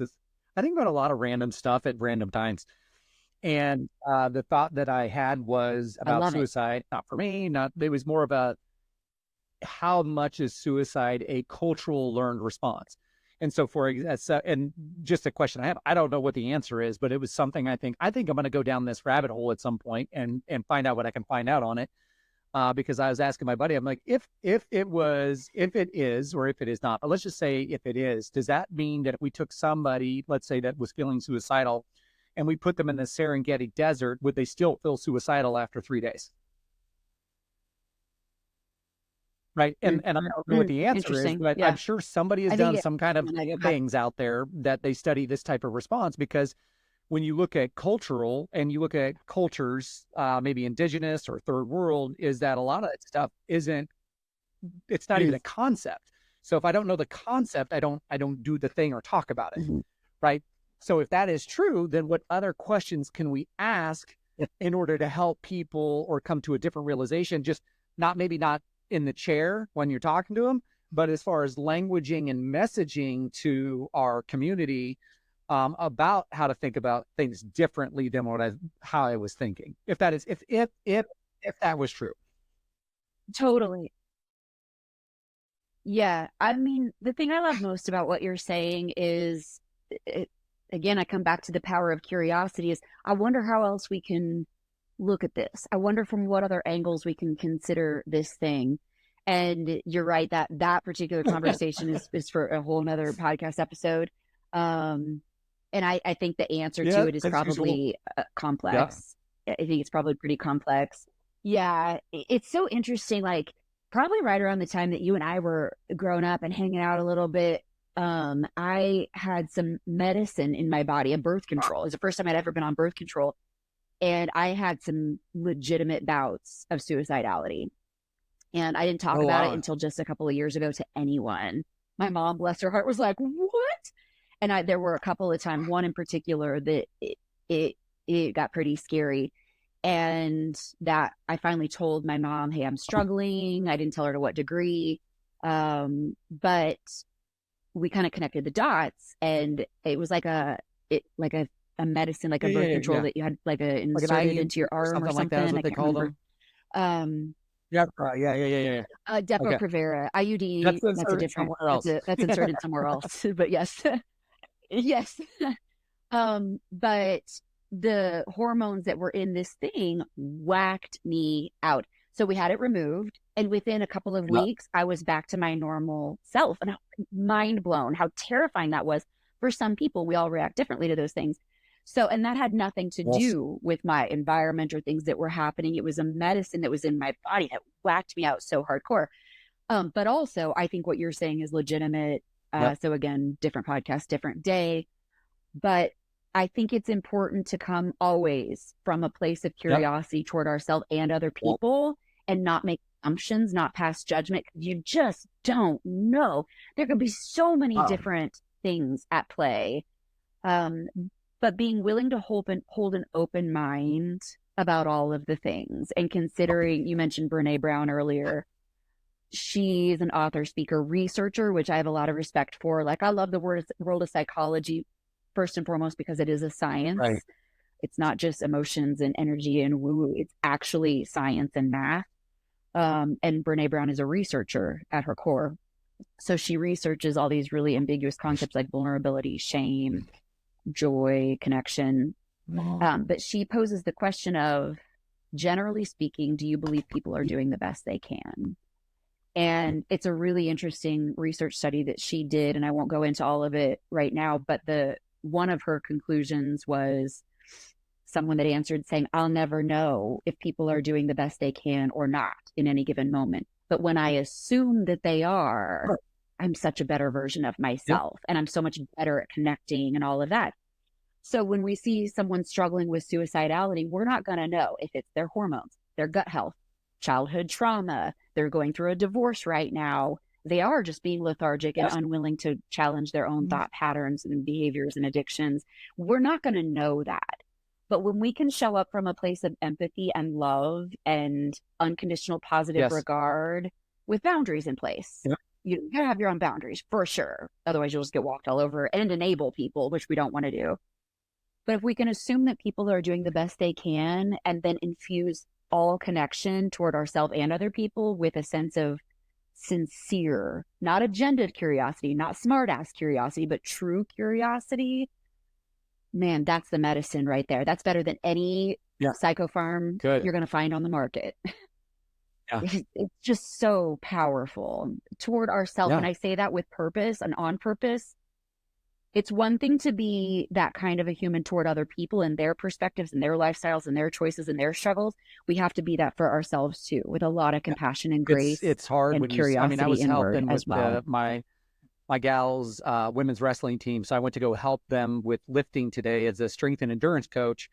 I think about a lot of random stuff at random times. And the thought that I had was I about love it. suicide. Not for me, not, it was more about how much is suicide a cultural learned response? And so and just a question I have, I don't know what the answer is, but it was something I think I'm going to go down this rabbit hole at some point and find out what I can find out on it. Because I was asking my buddy, I'm like, if it is, or if it is not, but let's just say if it is, does that mean that if we took somebody, let's say that was feeling suicidal, and we put them in the Serengeti desert, would they still feel suicidal after 3 days? Right. And I don't know what the answer is, Interesting. but I'm Yeah. sure somebody has I think done it, some kind of when I get back. things out there that they study this type of response, because when you look at cultural and you look at cultures, maybe indigenous or third world, is that a lot of that stuff it's not even a concept. So if I don't know the concept, I don't do the thing or talk about it. Mhm. Right. So if that is true, then what other questions can we ask in order to help people or come to a different realization? Just maybe not in the chair when you're talking to them, but as far as languaging and messaging to our community about how to think about things differently than how I was thinking. If that is, if that was true. Totally. Yeah. I mean, the thing I love most about what you're saying is, it, again, I come back to the power of curiosity is I wonder how else we can look at this. I wonder from what other angles we can consider this thing. And you're right that that particular conversation is for a whole nother podcast episode. And I think the answer Yeah, to it is that's usual. probably Yeah. complex. I think it's probably pretty complex. Yeah, it's so interesting. Like probably right around the time that you and I were growing up and hanging out a little bit, I had some medicine in my body, a birth control. It was the first time I'd ever been on birth control, and I had some legitimate bouts of suicidality. And I didn't talk Oh, about it wow. until just a couple of years ago to anyone. My mom, bless her heart, was like, "What?" And there were a couple of times, one in particular that it, it got pretty scary. And that I finally told my mom, "Hey, I'm struggling." I didn't tell her to what degree. But we kind of connected the dots, and it was like a medicine, like a Yeah, birth yeah, control yeah. that you had like a Like an inserted IU into your or arm or something like that is something. what I they can't call remember. them. Um, Yeah, yeah, yeah, yeah, yeah. Okay. Depo-Provera, IUD, That's that's a inserted different, somewhere else. that's inserted somewhere else. But yes, yes. But the hormones that were in this thing whacked me out. So we had it removed, and within a couple of Yeah. weeks, I was back to my normal self. And mind blown how terrifying that was for some people. We all react differently to those things. So, and that had nothing to Yes. do with my environment or things that were happening. It was a medicine that was in my body that whacked me out so hardcore. But also, I think what you're saying is legitimate. Yep. So again, different podcast, different day. But I think it's important to come always from a place of Yep. curiosity toward ourselves and other people, and not make assumptions, not pass judgment. You just don't know. There could be so many different things at play. Um, but being willing to hold an open mind about all of the things, and considering, you mentioned Brene Brown earlier. She's an author, speaker, researcher, which I have a lot of respect for. Like, I love the world of psychology, first and foremost, because it is a science. Right. It's not just emotions and energy and woo-woo. It's actually science and math. And Brene Brown is a researcher at her core. So she researches all these really ambiguous concepts like vulnerability, shame, joy, connection. But she poses the question of, generally speaking, do you believe people are doing the best they can? And it's a really interesting research study that she did, and I won't go into all of it right now, but one of her conclusions was someone that answered saying, "I'll never know if people are doing the best they can or not. in any given moment. But when I assume that they are, I'm such a better version of myself, and I'm so much better at connecting and all of that. So when we see someone struggling with suicidality, we're not going to know if it's their hormones, their gut health, childhood trauma, they're going through a divorce right now. They are just being lethargic and unwilling to challenge their own thought patterns and behaviors and addictions. We're not going to know that. But when we can show up from a place of empathy and love and unconditional positive regard with boundaries in place, you gotta have your own boundaries for sure. Otherwise, you'll just get walked all over and enable people, which we don't want to do. But if we can assume that people are doing the best they can and then infuse all connection toward ourselves and other people with a sense of sincere, not agendaed curiosity, not smart ass curiosity, but true curiosity, man, that's the medicine right there. That's better than any psychopharm you're going to find on the market. It's just so powerful toward ourselves. And I say that with purpose and on purpose. It's one thing to be that kind of a human toward other people and their perspectives and their lifestyles and their choices and their struggles. We have to be that for ourselves too, with a lot of compassion and grace. It's hard and when curiosity I was helping with as well. my gal's women's wrestling team. So I went to go help them with lifting today as a strength and endurance coach.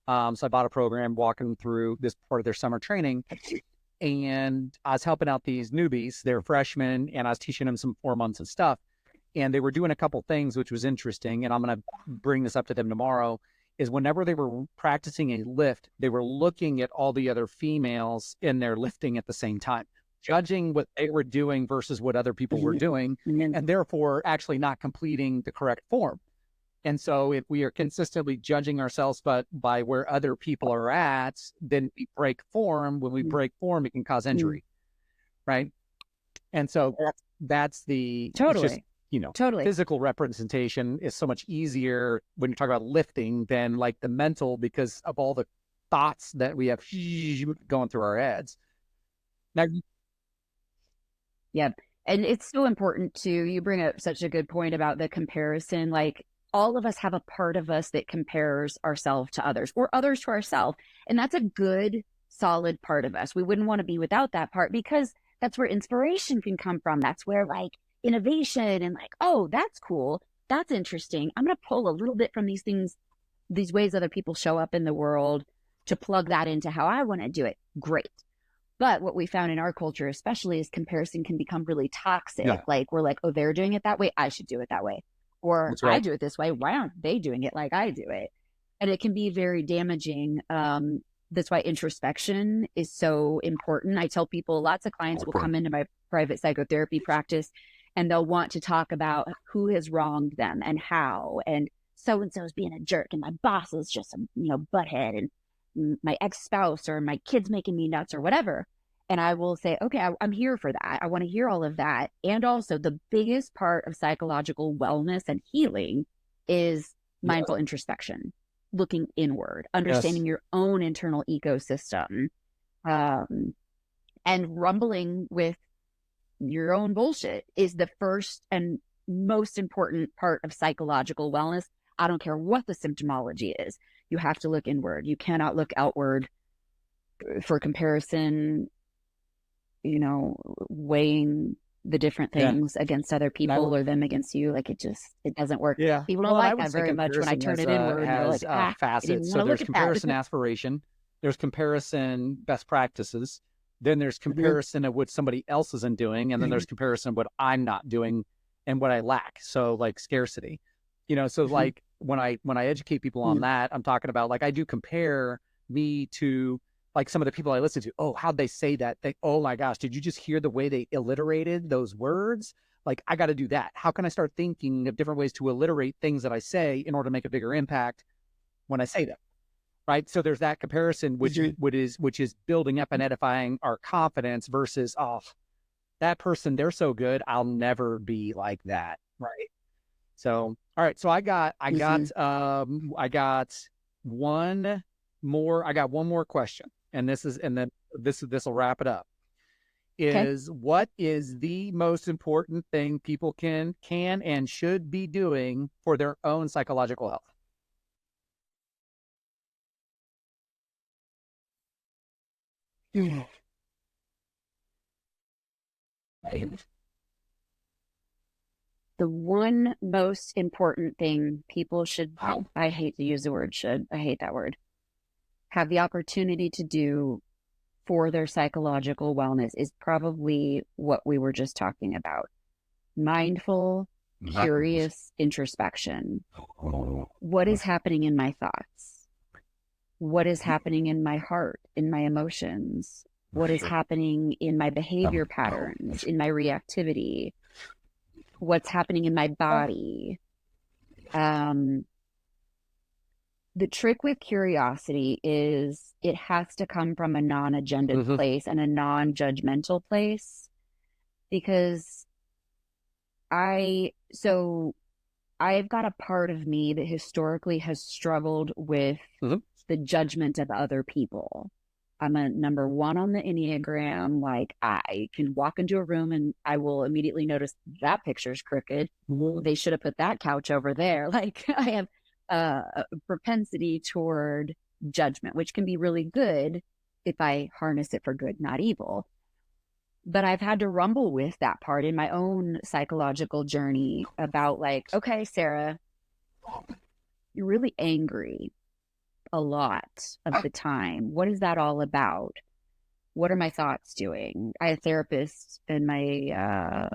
So I bought a program walking them through this part of their summer training. And I was helping out these newbies. They're freshmen, and I was teaching them some 4 months of stuff. And they were doing a couple things, which was interesting. And I'm going to bring this up to them tomorrow, is whenever they were practicing a lift, they were looking at all the other females in their lifting at the same time, judging what they were doing versus what other people were doing, and therefore actually not completing the correct form. And so if we are consistently judging ourselves but by where other people are at, then we break form. When we break form, it can cause injury, right? And so that's the totally. Physical representation is so much easier when you talk about lifting than like the mental, because of all the thoughts that we have going through our heads. Now, and it's so important too. You bring up such a good point about the comparison. Like, all of us have a part of us that compares ourselves to others or others to ourselves. And that's a good, solid part of us. We wouldn't want to be without that part, because that's where inspiration can come from. That's where like innovation and like, oh, that's cool. That's interesting. I'm going to pull a little bit from these things, these ways other people show up in the world, to plug that into how I want to do it. Great. But what we found in our culture, especially, is comparison can become really toxic. Like, we're like, oh, they're doing it that way, I should do it that way. Or I do it this way, why aren't they doing it like I do it? And it can be very damaging. That's why introspection is so important. I tell people, lots of clients will come into my private psychotherapy practice and they'll want to talk about who has wronged them and how, and so-and-so is being a jerk, and my boss is just a butthead, and my ex-spouse or my kids making me nuts or whatever. And I will say, okay, I'm here for that. I want to hear all of that. And also, the biggest part of psychological wellness and healing is mindful introspection, looking inward, understanding your own internal ecosystem, and rumbling with your own bullshit is the first and most important part of psychological wellness. I don't care what the symptomology is. You have to look inward. You cannot look outward for comparison, weighing the different things against other people or them against you. Like, it doesn't work. People don't like that very much when I turn it inward. Has facets. So there's comparison aspiration, there's comparison best practices, then there's comparison of what somebody else isn't doing, and then there's comparison of what I'm not doing and what I lack. So like scarcity, so like when I educate people on that, I'm talking about, like, I do compare me to like some of the people I listen to. Oh, how'd they say that? Oh my gosh, did you just hear the way they alliterated those words? Like, I got to do that. How can I start thinking of different ways to alliterate things that I say in order to make a bigger impact when I say them? Right. So there's that comparison, which is building up and edifying our confidence versus, oh, that person, they're so good, I'll never be like that. Right. So, all right. So I got one more question. And this will wrap it up. What is the most important thing people can and should be doing for their own psychological health? The one most important thing people should, I hate to use the word should, I hate that word, have the opportunity to do for their psychological wellness is probably what we were just talking about. Mindful, curious introspection. What is happening in my thoughts? What is happening in my heart, in my emotions? What is happening in my behavior patterns, in my reactivity? What's happening in my body? The trick with curiosity is it has to come from a non-agendaed place and a non-judgmental place, because I've got a part of me that historically has struggled with the judgment of other people. I'm a number 1 on the Enneagram. Like, I can walk into a room and I will immediately notice that picture's crooked. They should have put that couch over there. Like, I have a propensity toward judgment, which can be really good if I harness it for good, not evil. But I've had to rumble with that part in my own psychological journey about, like, okay, Sarah, you're really angry a lot of the time. What is that all about? What are my thoughts doing? I had a therapist in my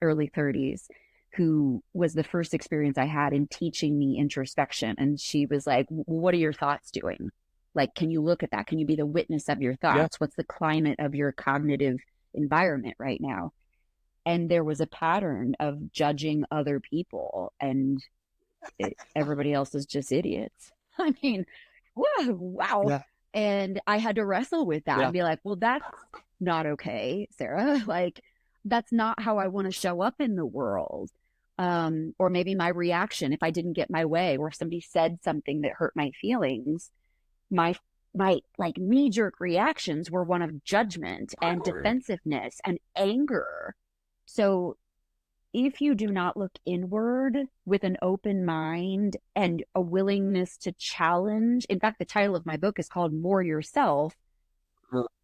early 30s who was the first experience I had in teaching me introspection. And she was like, what are your thoughts doing? Like, can you look at that? Can you be the witness of your thoughts? Yeah. What's the climate of your cognitive environment right now? And there was a pattern of judging other people, and everybody else is just idiots. I mean, whoa, wow. Yeah. And I had to wrestle with that and be like, well, that's not okay, Sarah. Like, that's not how I want to show up in the world. Or maybe my reaction, if I didn't get my way, or if somebody said something that hurt my feelings, my like knee-jerk reactions were one of judgment and defensiveness and anger. So if you do not look inward with an open mind and a willingness to challenge, in fact, the title of my book is called More Yourself,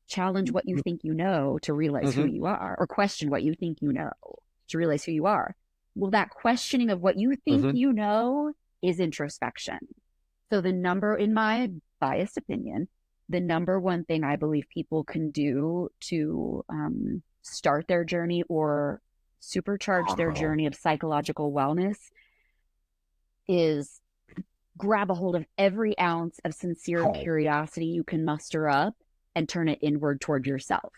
challenge what you think you know to realize who you are, or question what you think you know to realize who you are. Well, that questioning of what you think you know is introspection. So in my biased opinion, the number one thing I believe people can do to start their journey or supercharge their journey of psychological wellness is grab a hold of every ounce of sincere curiosity you can muster up and turn it inward toward yourself.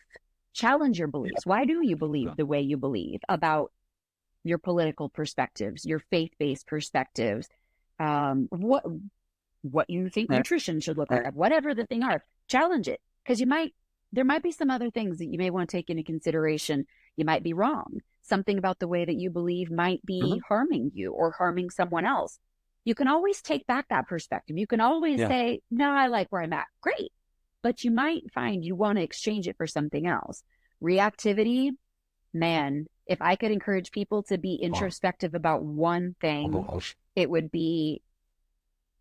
Challenge your beliefs. Why do you believe the way you believe about your political perspectives, your faith-based perspectives, what you think nutrition should look like, whatever the thing are? Challenge it, because there might be some other things that you may want to take into consideration. You might be wrong. Something about the way that you believe might be harming you or harming someone else. You can always take back that perspective. You can always say, no, I like where I'm at. Great. But you might find you want to exchange it for something else. Reactivity, man, if I could encourage people to be introspective about one thing, it would be,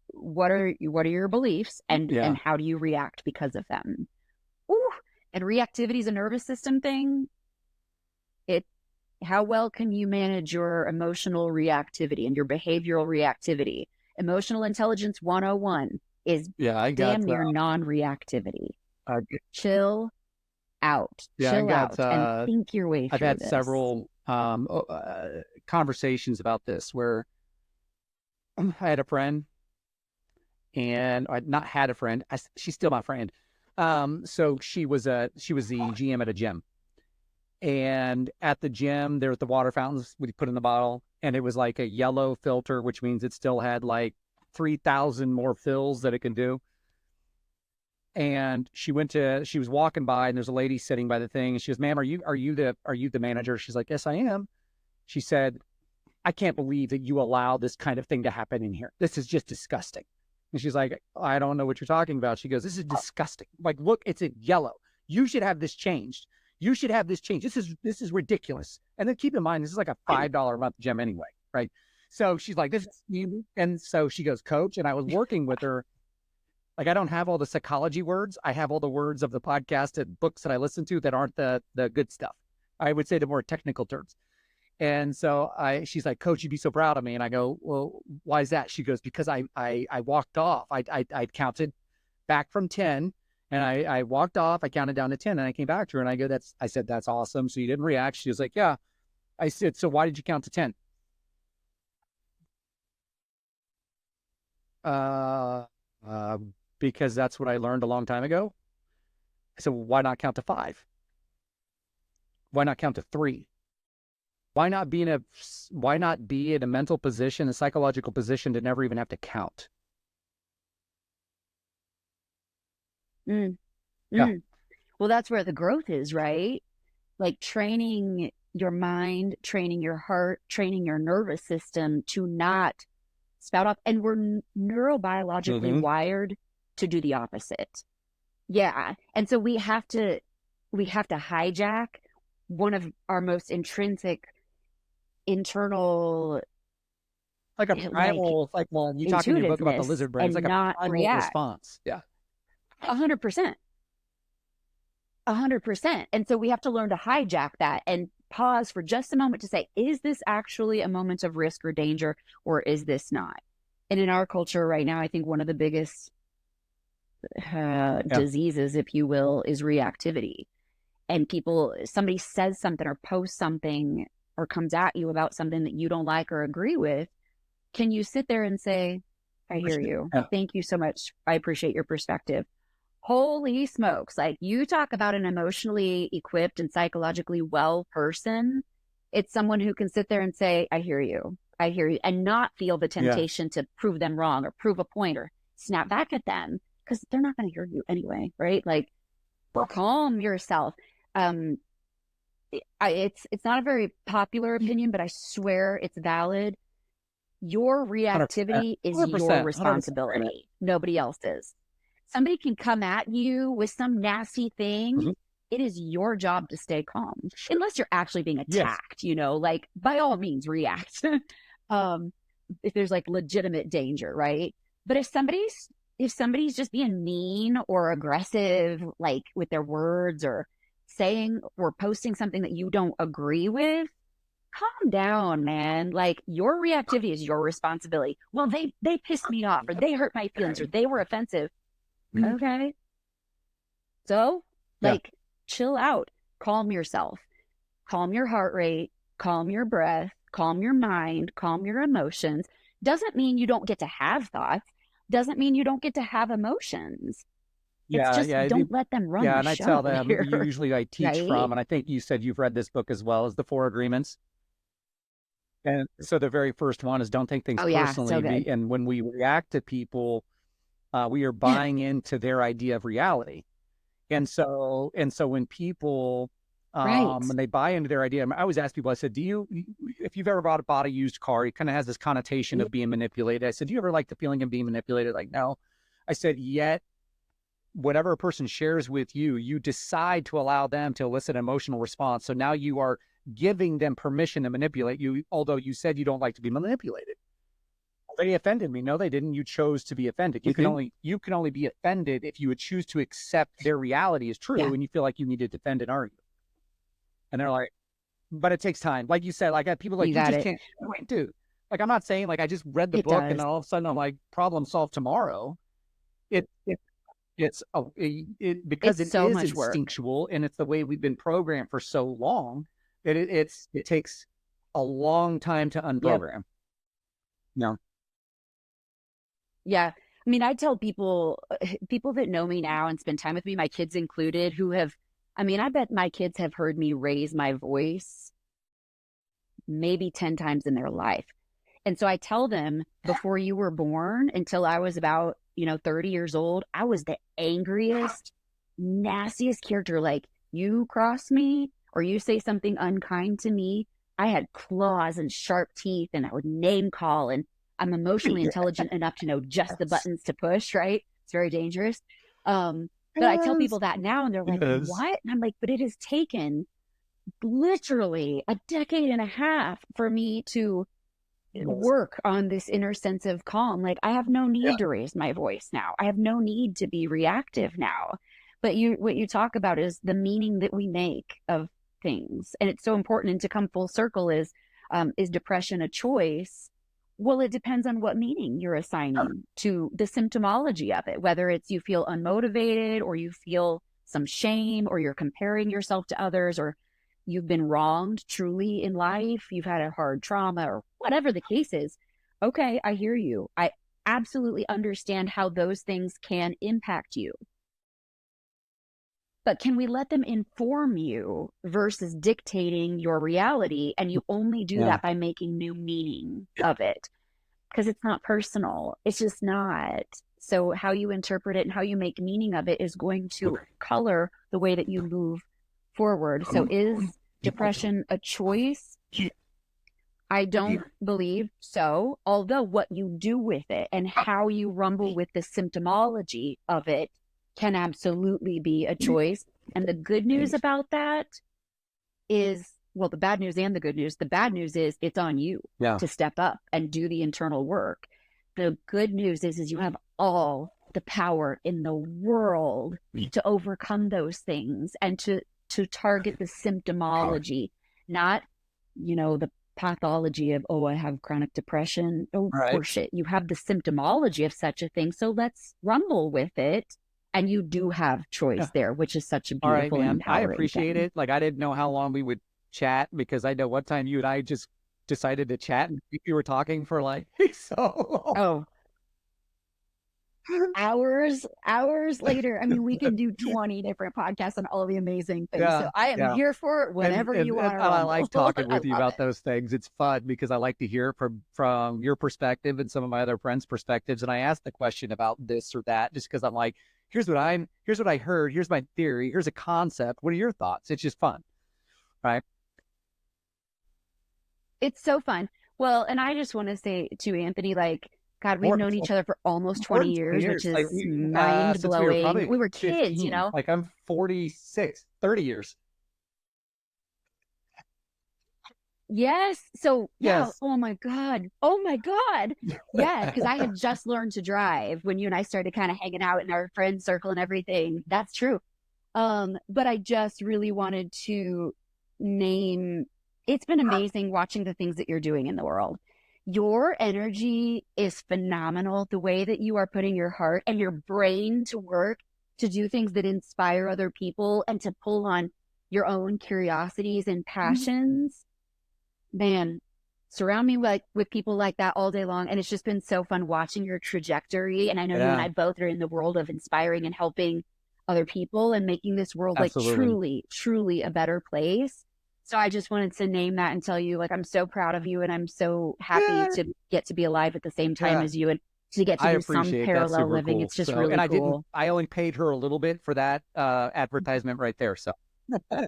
what are your beliefs and how do you react because of them? Ooh, and reactivity is a nervous system thing. How well can you manage your emotional reactivity and your behavioral reactivity? Emotional intelligence 101 is damn near non-reactivity. Chill out. Chill out and think your way through this. I've had several conversations about this where I had a friend, and I'd not had a friend. She's still my friend. So she was the GM at a gym. And at the gym, there at the water fountains we put in the bottle, and it was like a yellow filter, which means it still had like 3,000 more fills that it can do. And she was walking by, and there's a lady sitting by the thing, and she goes, "Ma'am, are you the manager?" She's like, "Yes, I am." She said, "I can't believe that you allow this kind of thing to happen in here. This is just disgusting." And she's like, "I don't know what you're talking about." She goes, "This is disgusting. Like, look, it's in yellow. You should have this changed. You should have this changed. This is ridiculous." And then keep in mind, this is like a $5 a month gym anyway, right? So she's like, "This is," and so she goes, "Coach," and I was working with her. Like, I don't have all the psychology words. I have all the words of the podcast and books that I listen to that aren't the good stuff. I would say the more technical terms. And so she's like, Coach, you'd be so proud of me. And I go, well, why is that? She goes, because I walked off. I counted back from 10 and I walked off. I counted down to 10 and I came back to her and I go, I said, that's awesome. So you didn't react. She was like, yeah. I said, so why did you count to 10? Uh, uh, because that's what I learned a long time ago. So why not count to 5? Why not count to 3? Why not be in a mental position, a psychological position to never even have to count? Mm. Yeah. Mm. Well, that's where the growth is, right? Like training your mind, training your heart, training your nervous system to not spout off. And we're neurobiologically wired to do the opposite. Yeah. And so we have to hijack one of our most intrinsic internal, Like a primal, like, well, you talk in your book about the lizard brain. It's like a primal response. Yeah. 100%. 100%. And so we have to learn to hijack that and pause for just a moment to say, is this actually a moment of risk or danger, or is this not? And in our culture right now, I think one of the biggest diseases, if you will, is reactivity. And somebody says something or posts something or comes at you about something that you don't like or agree with. Can you sit there and say, I hear you. Thank you so much. I appreciate your perspective. Holy smokes. Like, you talk about an emotionally equipped and psychologically well person. It's someone who can sit there and say, I hear you, and not feel the temptation to prove them wrong or prove a point or snap back at them, because they're not going to hear you anyway, right? Like, calm yourself. It's not a very popular opinion, but I swear it's valid. Your reactivity 100%, is your responsibility. 100%. Nobody else's. Somebody can come at you with some nasty thing. It is your job to stay calm, unless you're actually being attacked, like, by all means react. If there's like legitimate danger, right? But if somebody's just being mean or aggressive, like with their words or saying or posting something that you don't agree with, calm down, man. Like, your reactivity is your responsibility. Well, they pissed me off, or they hurt my feelings, or they were offensive. Okay. So, like, chill out, calm yourself, calm your heart rate, calm your breath, calm your mind, calm your emotions. Doesn't mean you don't get to have thoughts. Doesn't mean you don't get to have emotions. It's just don't let them run the and I show tell them, here, usually I teach right? from, and I think you said you've read this book as well, as the 4 Agreements. And so the very first one is don't take things personally. So good. And when we react to people, we are buying into their idea of reality. And so when people, when they buy into their idea, I always ask people, I said, if you've ever bought a used car, it kind of has this connotation of being manipulated. I said, do you ever like the feeling of being manipulated? Like, no. I said, yet whatever a person shares with you, you decide to allow them to elicit an emotional response. So now you are giving them permission to manipulate you, although you said you don't like to be manipulated. They offended me. No, they didn't. You chose to be offended. You can only be offended if you would choose to accept their reality as true, and you feel like you need to defend and argue. And they're like, but it takes time. Like you said, like, I got people like, you just can't. Wait, dude. Like, I'm not saying like I just read the book and all of a sudden I'm like, problem solved tomorrow. Because it is instinctual, and it's the way we've been programmed for so long that it takes a long time to unprogram. No. Yeah. I mean, I tell people that know me now and spend time with me, my kids included, I bet my kids have heard me raise my voice maybe 10 times in their life. And so I tell them, before you were born, until I was about, 30 years old, I was the angriest, nastiest character. Like, you cross me or you say something unkind to me, I had claws and sharp teeth, and I would name call, and I'm emotionally intelligent enough to know just the buttons to push, right? It's very dangerous. But I tell people that now, and they're like, what? And I'm like, but it has taken literally a decade and a half for me to work on this inner sense of calm. Like, I have no need to raise my voice now. I have no need to be reactive now. But what you talk about is the meaning that we make of things. And it's so important. And to come full circle is depression a choice? Well, it depends on what meaning you're assigning to the symptomology of it, whether it's you feel unmotivated or you feel some shame or you're comparing yourself to others or you've been wronged truly in life, you've had a hard trauma or whatever the case is. Okay, I hear you. I absolutely understand how those things can impact you. But can we let them inform you versus dictating your reality? And you only do that by making new meaning of it because it's not personal. It's just not. So how you interpret it and how you make meaning of it is going to color the way that you move forward. So is depression a choice? I don't believe so. Although what you do with it and how you rumble with the symptomology of it can absolutely be a choice. And the good news about that is, well, the bad news and the good news. The bad news is it's on you to step up and do the internal work. The good news is you have all the power in the world to overcome those things and to target the symptomology, not, the pathology of, oh, I have chronic depression. Oh, horseshit. You have the symptomology of such a thing. So let's rumble with it. And you do have choice there, which is such a beautiful and empowering I appreciate it. Like, I didn't know how long we would chat because I know one time you and I just decided to chat and you were talking for like so hours later. I mean, we can do 20 different podcasts on all the amazing things. So I am here for it whenever you want to. I like talking with you about those things. It's fun because I like to hear from your perspective and some of my other friends' perspectives. And I ask the question about this or that just because I'm like, here's what I heard. Here's my theory. Here's a concept. What are your thoughts? It's just fun. Right. It's so fun. Well, and I just want to say to Anthony, like, God, we've known each other for almost 20 years, which is mind-blowing. We were kids, 15. Like, I'm 46, 30 years. Yes. So, yes. Oh my God. Yeah. Because I had just learned to drive when you and I started kind of hanging out in our friend circle and everything. That's true. But I just really wanted to name, it's been amazing watching the things that you're doing in the world. Your energy is phenomenal. The way that you are putting your heart and your brain to work to do things that inspire other people and to pull on your own curiosities and passions. Man, surround me with people like that all day long. And it's just been so fun watching your trajectory. And I know you and I both are in the world of inspiring and helping other people and making this world like truly, truly a better place. So I just wanted to name that and tell you, like, I'm so proud of you and I'm so happy to get to be alive at the same time as you and to get to do some parallel living. Cool. It's just really cool. I only paid her a little bit for that advertisement right there. So. Right.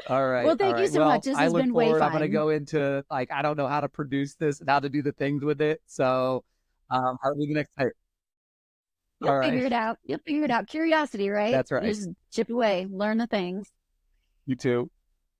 All right. Well, thank you so much. This has been way fun. I'm going to go into, like, I don't know how to produce this and how to do the things with it. So hardly the next time. You'll figure it out. You'll figure it out. Curiosity, right? That's right. Just chip away, learn the things. You too.